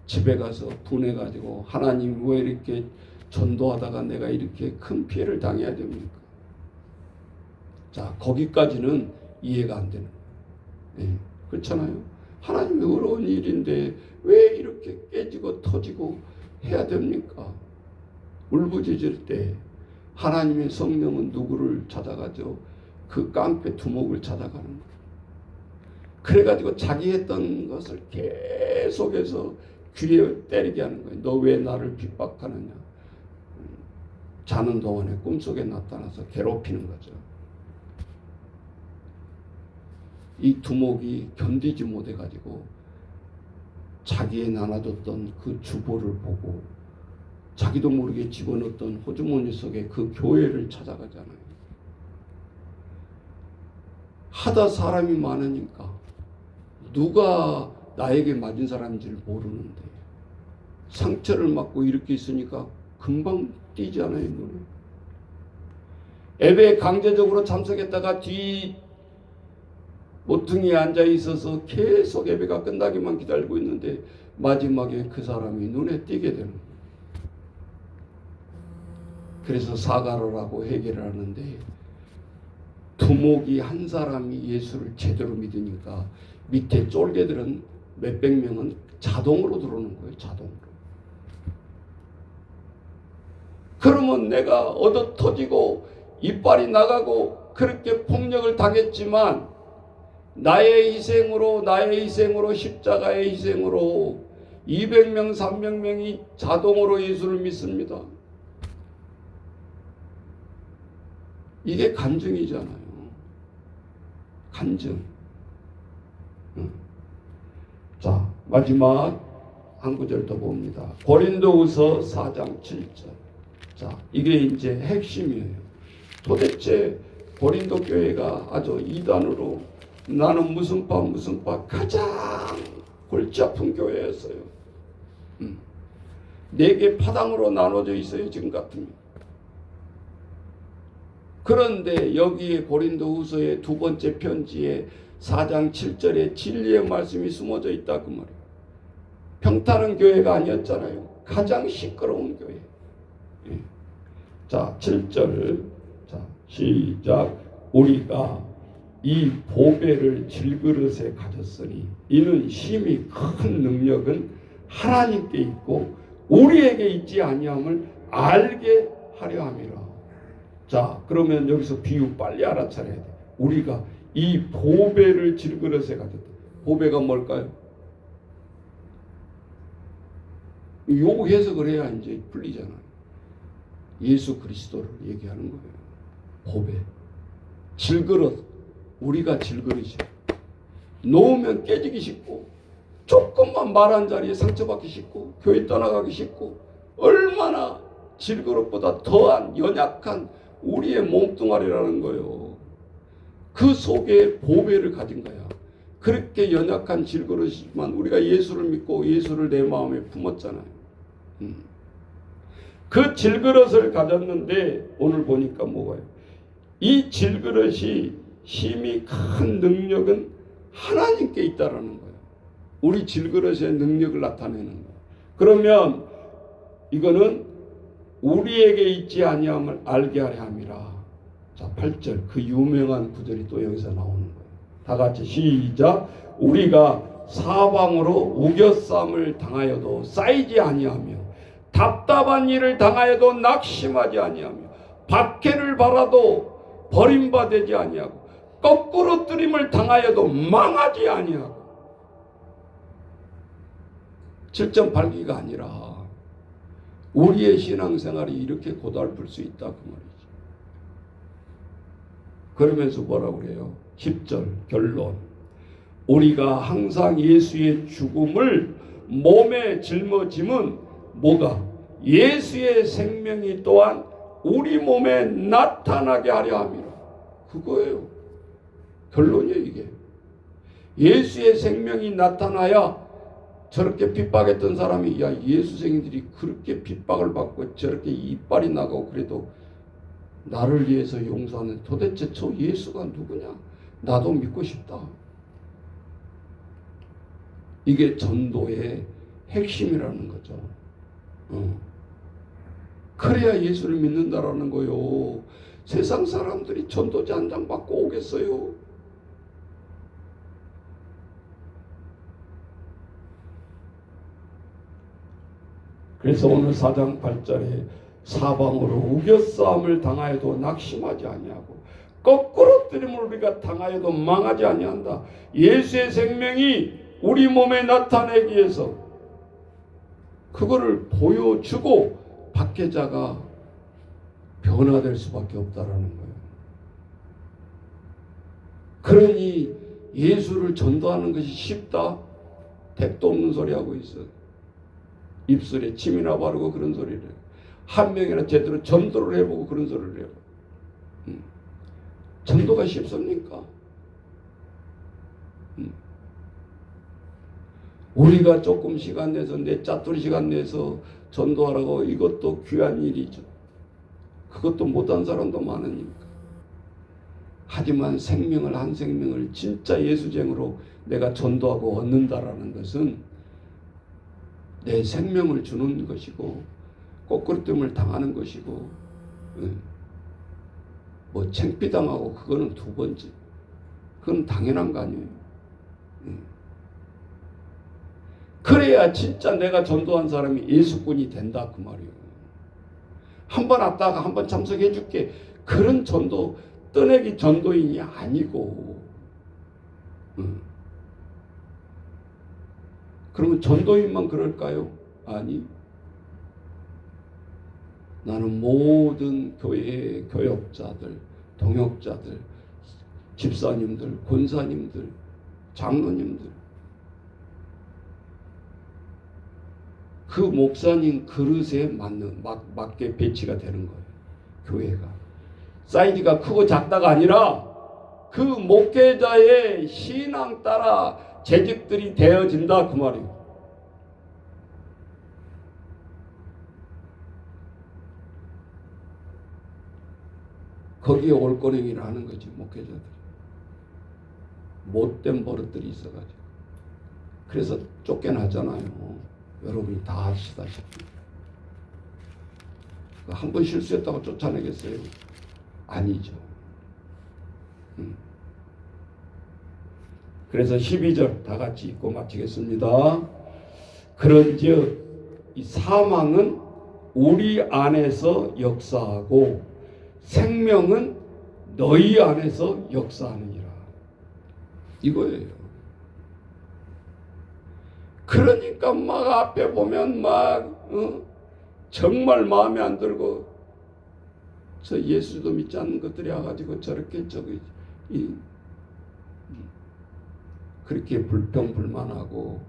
집에 가서 분해가지고, 하나님 왜 이렇게 전도하다가 내가 이렇게 큰 피해를 당해야 됩니까? 자, 거기까지는 이해가 안 되는 거예요. 네, 그렇잖아요. 하나님이 어려운 일인데 왜 이렇게 깨지고 터지고 해야 됩니까? 울부짖을 때 하나님의 성령은 누구를 찾아가죠? 그 깡패 두목을 찾아가는 거예요. 그래가지고 자기 했던 것을 계속해서 귀에 때리게 하는 거예요. 너 왜 나를 핍박하느냐? 자는 동안에 꿈속에 나타나서 괴롭히는 거죠. 이 두목이 견디지 못해가지고 자기의 나눠줬던 그 주보를 보고 자기도 모르게 집어넣었던 호주머니 속에 그 교회를 찾아가잖아요. 하다 사람이 많으니까 누가 나에게 맞은 사람인지를 모르는데 상처를 맞고 이렇게 있으니까 금방 뛰잖아요, 눈에. 예배에 강제적으로 참석했다가 뒤 모퉁이에 앉아 있어서 계속 예배가 끝나기만 기다리고 있는데 마지막에 그 사람이 눈에 띄게 되는 거예요. 그래서 사과를 하고 해결을 하는데 두목이 한 사람이 예수를 제대로 믿으니까 밑에 쫄개들은 몇백 명은 자동으로 들어오는 거예요. 자동으로. 그러면 내가 얻어 터지고 이빨이 나가고 그렇게 폭력을 당했지만 나의 희생으로 십자가의 희생으로 200명 300명이 자동으로 예수를 믿습니다. 이게 간증이잖아요. 간증. 자, 마지막 한 구절 더 봅니다. 고린도후서 4장 7절. 자, 이게 이제 핵심이에요. 도대체 고린도 교회가 아주 이단으로 나는 무슨 파 가장 골치 아픈 교회였어요. 4개 파당으로 나눠져 있어요. 지금 같으면. 그런데 여기에 고린도후서의 두 번째 편지에 4장 7절에 진리의 말씀이 숨어져 있다 그 말이에요. 평탄한 교회가 아니었잖아요. 가장 시끄러운 교회. 예. 자, 7절. 자, 시작. 우리가 이 보배를 질그릇에 가졌으니 이는 심히 큰 능력은 하나님께 있고 우리에게 있지 아니함을 알게 하려 함이라. 자, 그러면 여기서 비유 빨리 알아차려야 돼. 우리가 이 보배를 질그릇에 가졌다. 보배가 뭘까요? 요 해석을 해야 이제 풀리잖아요. 예수 그리스도를 얘기하는 거예요. 보배. 질그릇. 우리가 질그릇이에요. 놓으면 깨지기 쉽고 조금만 말한 자리에 상처받기 쉽고 교회 떠나가기 쉽고 얼마나 질그릇보다 더한 연약한 우리의 몸뚱아리라는 거예요. 그 속에 보배를 가진 거야. 그렇게 연약한 질그릇이지만 우리가 예수를 믿고 예수를 내 마음에 품었잖아요. 그 질그릇을 가졌는데 오늘 보니까 뭐가요? 이 질그릇이 힘이 큰 능력은 하나님께 있다라는 거예요. 우리 질그릇의 능력을 나타내는 거예요. 그러면 이거는 우리에게 있지 아니함을 알게 하려 함이라. 자, 8절 그 유명한 구절이 또 여기서 나오는 거예요. 다 같이 시작. 우리가 사방으로 우겨쌈을 당하여도 쌓이지 아니하며 답답한 일을 당하여도 낙심하지 아니하며 박해를 받아도 버림받지 아니하고 거꾸로 뜨림을 당하여도 망하지 아니하고 7.8기가 아니라 우리의 신앙생활이 이렇게 고달플 수 있다 그 말이죠. 그러면서 뭐라고 그래요? 10절 결론. 우리가 항상 예수의 죽음을 몸에 짊어짐은 뭐가? 예수의 생명이 또한 우리 몸에 나타나게 하려 함이라. 그거예요. 결론이에요 이게. 예수의 생명이 나타나야 저렇게 핍박했던 사람이 야 예수생들이 그렇게 핍박을 받고 저렇게 이빨이 나가고 그래도 나를 위해서 용서하는 도대체 저 예수가 누구냐? 나도 믿고 싶다. 이게 전도의 핵심이라는 거죠. 그래야 예수를 믿는다라는 거요. 세상 사람들이 전도지 한 장 받고 오겠어요? 그래서 오늘 4장 8절에 사방으로 우겨싸움을 당하여도 낙심하지 아니하고 거꾸로 뜨림을 우리가 당하여도 망하지 아니한다. 예수의 생명이 우리 몸에 나타내기 위해서 그거를 보여주고 박해자가 변화될 수밖에 없다라는 거예요. 그러니 예수를 전도하는 것이 쉽다? 택도 없는 소리 하고 있어. 입술에 침이나 바르고 그런 소리를 해요. 한 명이나 제대로 전도를 해보고 그런 소리를 해요. 전도가 쉽습니까? 우리가 조금 시간 내서 내 짜투리 시간 내서 전도하라고 이것도 귀한 일이죠. 그것도 못한 사람도 많으니까. 하지만 생명을 한 생명을 진짜 예수쟁으로 내가 전도하고 얻는다라는 것은 내 생명을 주는 것이고 거꾸로 뜸을 당하는 것이고 뭐 창피당하고 그거는 두 번째. 그건 당연한 거 아니에요. 그래야 진짜 내가 전도한 사람이 예수꾼이 된다 그 말이에요. 한 번 왔다가 한 번 참석해 줄게. 그런 전도 떠내기 전도인이 아니고. 그러면 전도인만 그럴까요? 아니. 나는 모든 교회의 교역자들, 동역자들, 집사님들, 권사님들, 장로님들, 그 목사님 그릇에 맞게 배치가 되는 거예요. 교회가 사이즈가 크고 작다가 아니라 그 목회자의 신앙 따라 재직들이 되어진다 그 말이에요. 거기에 올거랭이를 하는 거지 목회자들. 못된 버릇들이 있어가지고. 그래서 쫓겨나잖아요. 여러분이 다 아시다시피. 한 번 실수했다고 쫓아내겠어요? 아니죠. 그래서 12절 다 같이 읽고 마치겠습니다. 그런즉 이 사망은 우리 안에서 역사하고 생명은 너희 안에서 역사하느니라. 이거예요. 그러니까 막 앞에 보면 막 정말 마음에 안 들고 저 예수도 믿지 않는 것들이 와가지고 저렇게 그렇게 불평불만하고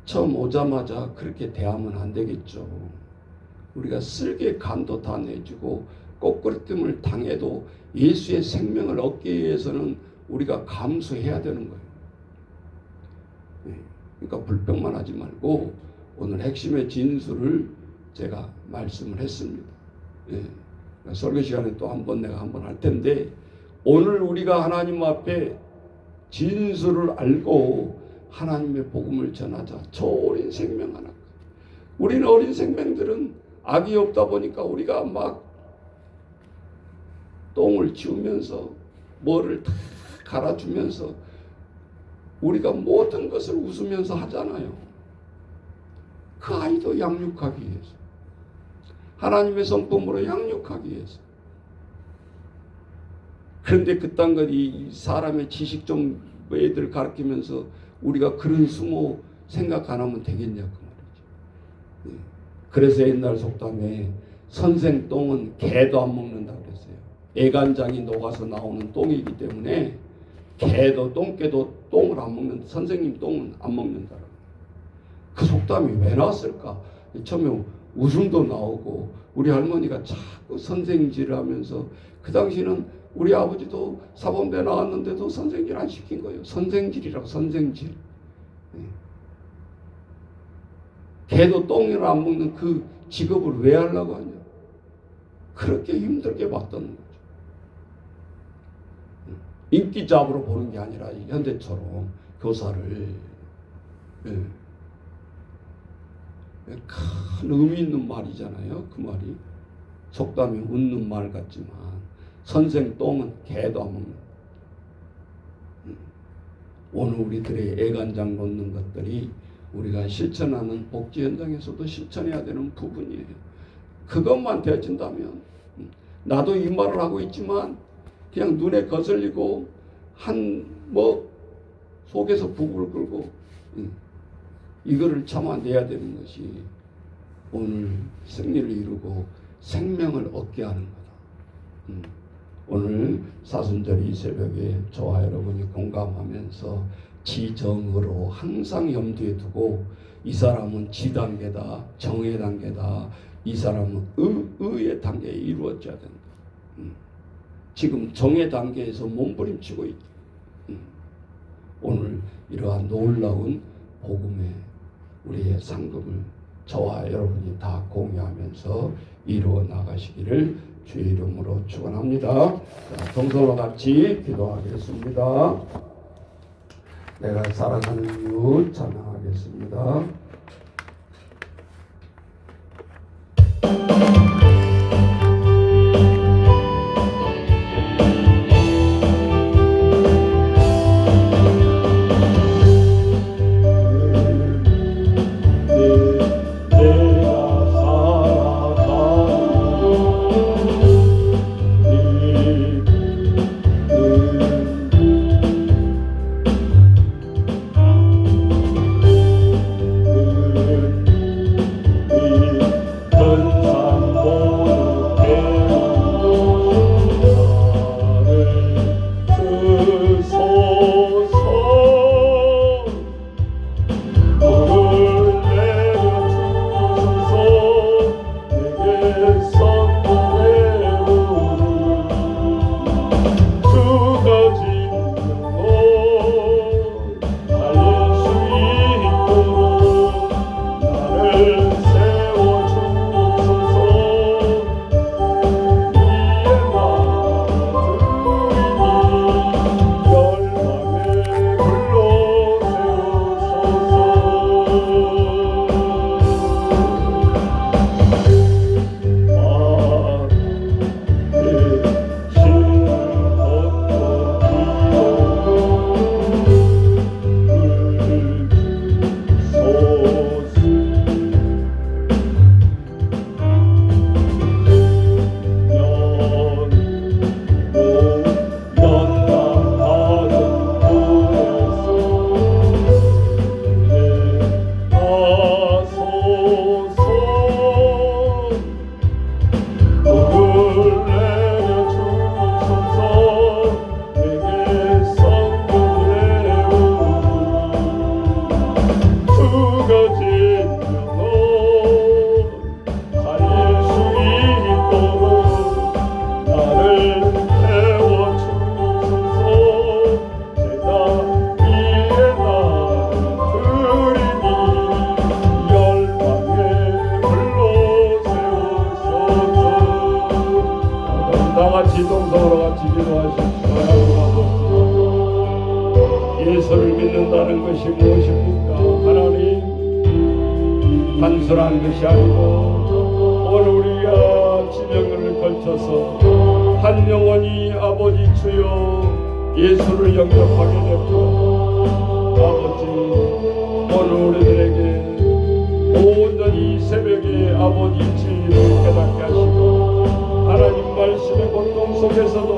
처음 오자마자 그렇게 대하면 안 되겠죠. 우리가 쓸개 간도 다 내주고 꼬꾸리뜸을 당해도 예수의 생명을 얻기 위해서는 우리가 감수해야 되는 거예요. 그러니까 불평만 하지 말고 오늘 핵심의 진술을 제가 말씀을 했습니다. 설교 시간에 또 한 번 내가 할 텐데 오늘 우리가 하나님 앞에 진술을 알고 하나님의 복음을 전하자. 저 어린 생명 하나. 우리는 어린 생명들은 악이 없다 보니까 우리가 막 똥을 치우면서 뭐를 다 갈아주면서 우리가 모든 것을 웃으면서 하잖아요. 그 아이도 양육하기 위해서. 하나님의 성품으로 양육하기 위해서. 그런데 그딴 것 이 사람의 지식 좀 애들 가르치면서 우리가 그런 수모 생각 안 하면 되겠냐 그 말이죠. 그래서 옛날 속담에 선생 똥은 개도 안 먹는다 그랬어요. 애간장이 녹아서 나오는 똥이기 때문에 개도 똥개도 똥을 안 먹는다. 선생님 똥은 안 먹는다. 그 속담이 왜 나왔을까? 처음에 웃음도 나오고 우리 할머니가 자꾸 선생질을 하면서 그 당시는 우리 아버지도 사범대 나왔는데도 선생질 안 시킨 거예요. 선생질이라고 선생질. 개도 똥을 안 먹는 그 직업을 왜 하려고 하냐. 그렇게 힘들게 봤던 거죠. 인기잡으로 보는 게 아니라 현대처럼 교사를 큰 의미 있는 말이잖아요. 그 말이 속담이 웃는 말 같지만 선생 똥은 개도 안 먹는. 오늘 우리들의 애간장 놓는 것들이 우리가 실천하는 복지 현장에서도 실천해야 되는 부분이에요. 그것만 되어진다면 나도 이 말을 하고 있지만 그냥 눈에 거슬리고 속에서 부부를 끓고 이거를 참아내야 되는 것이 오늘 승리를 이루고 생명을 얻게 하는 거다. 오늘 사순절 이 새벽에 저와 여러분이 공감하면서 지정으로 항상 염두에 두고 이 사람은 지단계다, 정의 단계다, 이 사람은 의의 단계에 이루어져야 된다. 지금 정의 단계에서 몸부림치고 있다. 오늘 이러한 놀라운 복음의 우리의 상급을 저와 여러분이 다 공유하면서 이루어 나가시기를 주의 이름으로 축원합니다. 동서와 같이 기도하겠습니다. 내가 사랑하는 이유 찬양하겠습니다. 지기도 하십시오. 예수를 믿는다는 것이 무엇입니까? 하나님, 단순한 것이 아니고 오늘 우리가 지명을 걸쳐서 한 영혼이 아버지 주여 예수를 영접하게 됩니다. 아버지, 오늘 우리들에게 온전히 새벽에 아버지 진리를 깨닫게 하시고 하나님 말씀의 고통 속에서도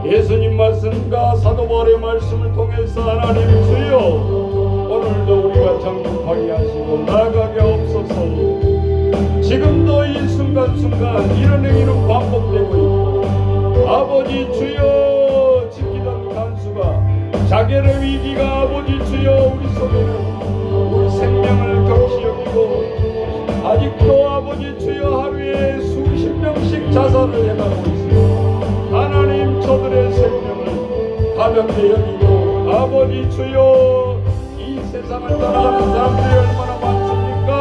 예수님 말씀과 사도 바울의 말씀을 통해서 하나님 주여 오늘도 우리가 정직하게 하시고 나아가게 없어서 지금도 이 순간순간 이런 행위는 반복되고 있고 아버지 주여 지키던 간수가 자결의 위기가 아버지 주여 우리 속에는 우리 생명을 경시 여기고 아직도 아버지 주여 하루에 수십 명씩 자살을 해가고 있습니다. 하나님 저들의 생명을 가볍게 여기고 아버지 주여 이 세상을 떠나가는 사람들이 얼마나 많습니까?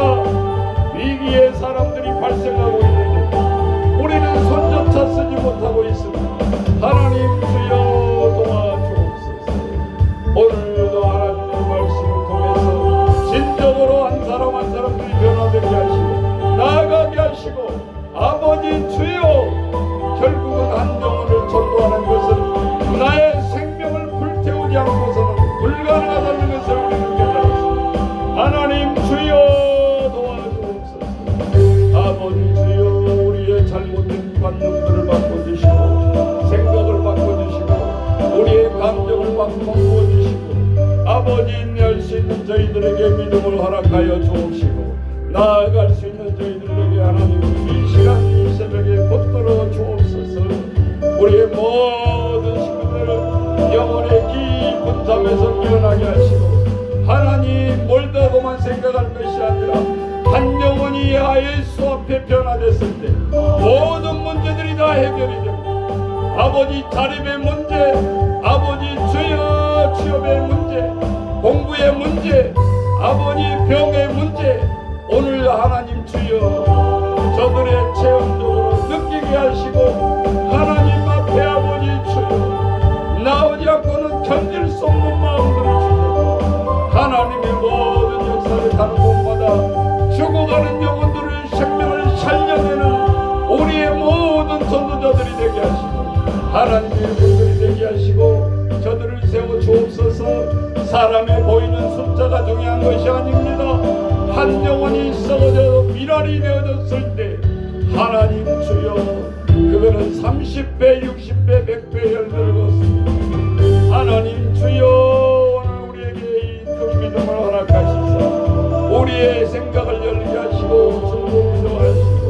위기의 사람들이 발생하고 있는데 우리는 손조차 쓰지 못하고 있습니다. 하나님 주여 도와주옵소서. 오늘도 하나님의 말씀을 통해서 진정으로 한 사람 한 사람들이 변화되게 하시고 나아가게 하시고 아버지 주여 결국은 한 영혼을 전도하는 것은 나의 생명을 불태우지 않고서는 불가능하다는 것을 우리는 깨달았습니다. 하나님 주여 도와주옵소서. 아버지 주여 우리의 잘못된 관념들을 바꿔주시고 생각을 바꿔주시고 우리의 감정을 바꿔주시고 아버지 인내할 수 있는 저희들에게 믿음을 허락하여 주옵시고 나아갈 수 있는 저희들에게 하나님 이 시간 이 새벽에 붙들어 주옵소서. 우리의 모든 식구들을 영혼의 깊은 잠에서 깨어나게 하시고 하나님 멀다고만 생각할 것이 아니라 한 영혼이 예수 앞에 변화됐을 때 모든 문제들이 다 해결이 됩니다. 아버지 자립의 문제, 아버지 주여 취업의 문제, 공부의 문제, 아버지 병의 문제 오늘 하나님 주여 저들의 체험적으로 느끼게 하시고 하나님 앞에 아버지 주여 나오지 않고는 견딜 수 없는 마음들을 주시고 하나님의 모든 역사를 가는 곳마다 죽어가는 영혼들의 생명을 살려내는 우리의 모든 전도자들이 되게 하시고 하나님의 일꾼들이 되게 하시고 저들을 세워 주옵소서. 사람의 보이는 숫자가 중요한 것이 아닙니다. 한 영혼이 썩어져 미랄이 되어졌을 때 하나님 주여 그거는 30배, 60배, 100배 열매를 얻습니다. 하나님 주여 오늘 우리에게 큰 믿음을 허락하시사 우리의 생각을 열게 하시고 충고기도 하시고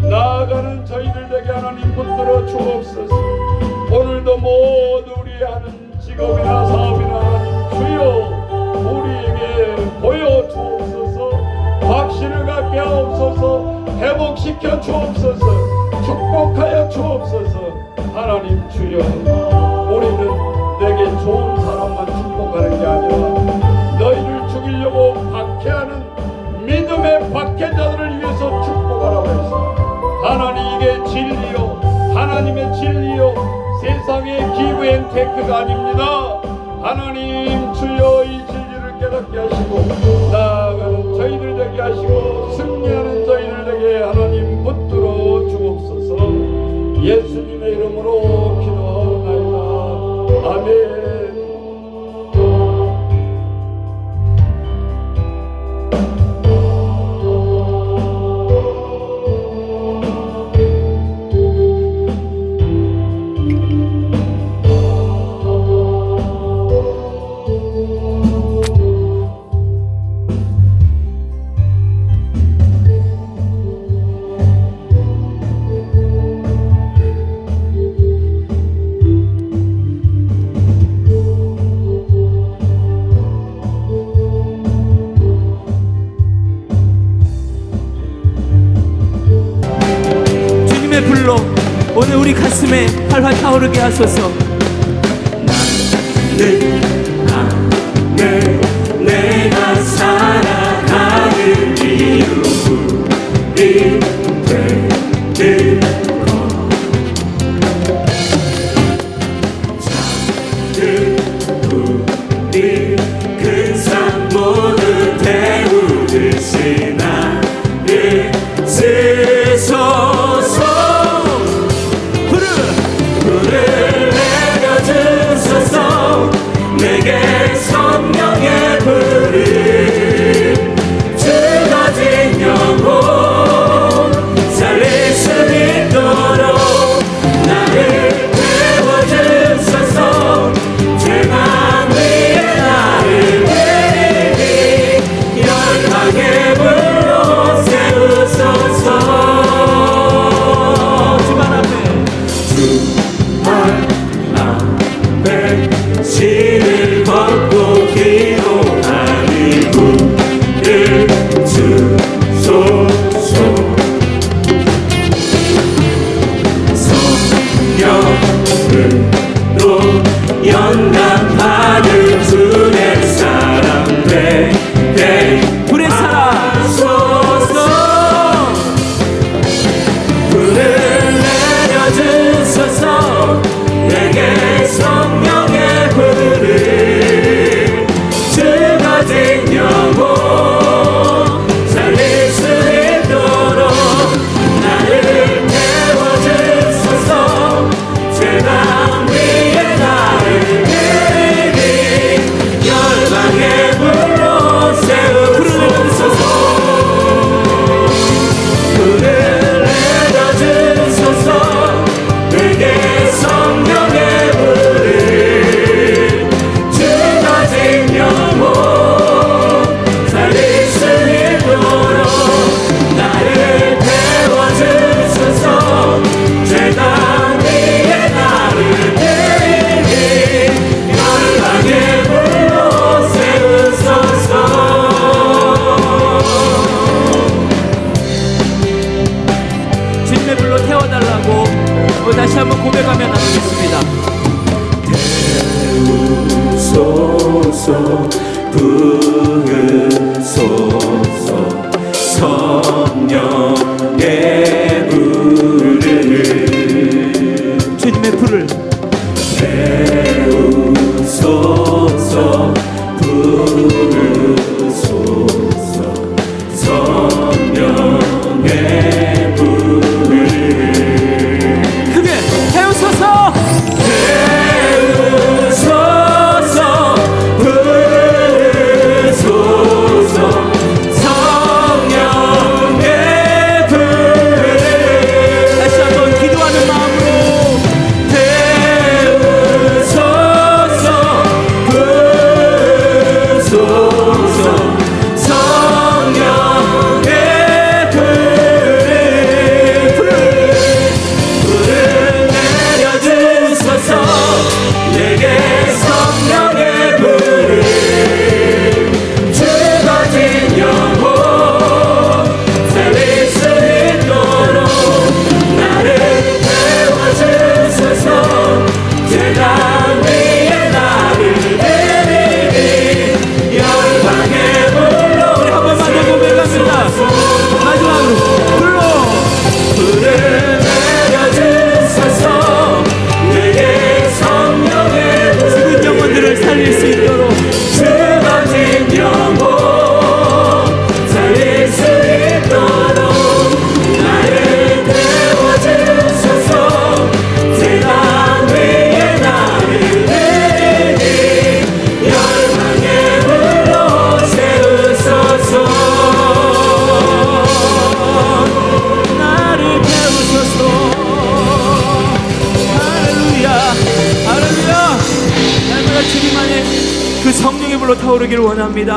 나아가는 저희들 되게 하나님 붙들어 주옵소서. 오늘도 모두 우리 하는 직업이나 사업이나 하나님 주여 우리에게 보여주옵소서. 확신을 갖게 하옵소서. 회복시켜 주옵소서. 축복하여 주옵소서. 하나님 주여 우리는 내게 좋은 사람만 축복하는 게 아니라 너희를 죽이려고 박해하는 믿음의 박해자들을 위해서 축복하라고 했습니다. 하나님 이게 진리요 하나님의 진리요 세상의 기브앤테이크가 아닙니다. 하나님 주여 이 진리를 깨닫게 하시고 나아가는 저희들 되게 하시고 승리하는 저희들 되게 하나님 붙들어 주옵소서. 예수님의 이름으로 기도하옵나이다. 아멘. 오늘 우리 가슴에 활활 타오르게 하소서. 내가 살아가는 이유를 되는 것 주님의 불로 태워달라고 다시 한번 고백하며 나누겠습니다. 태우소서 부으소서 성령의 불을 주님의 불을 태우소서 부으소서 성령의 불을 크게 태우소서 태우소서 부으소서 성령의 불을 다시 한번 기도하는 마음으로 태우소서 부으소서 성령의 불을 내려주소서 내게 성령의 불을 죽어진 영혼 살릴 수 있도록 나를 태워주소서 제단 위에 나를 내리니 열방의 불로 우리 한 번만 더 고백합니다. 마지막으로 불로 불을 내려주소서 내게 성령의 죽은 영혼들을 살릴 수 있도록 죽어진 영혼 살릴 수 있도록 나를 태워주소서 제단 위에 나를 내리니 열방의 불로 세우소서 나를 태우소서. 할렐루야 할렐루야. 날마다 주님 안에 그 성령의 불로 타오르기를 원합니다.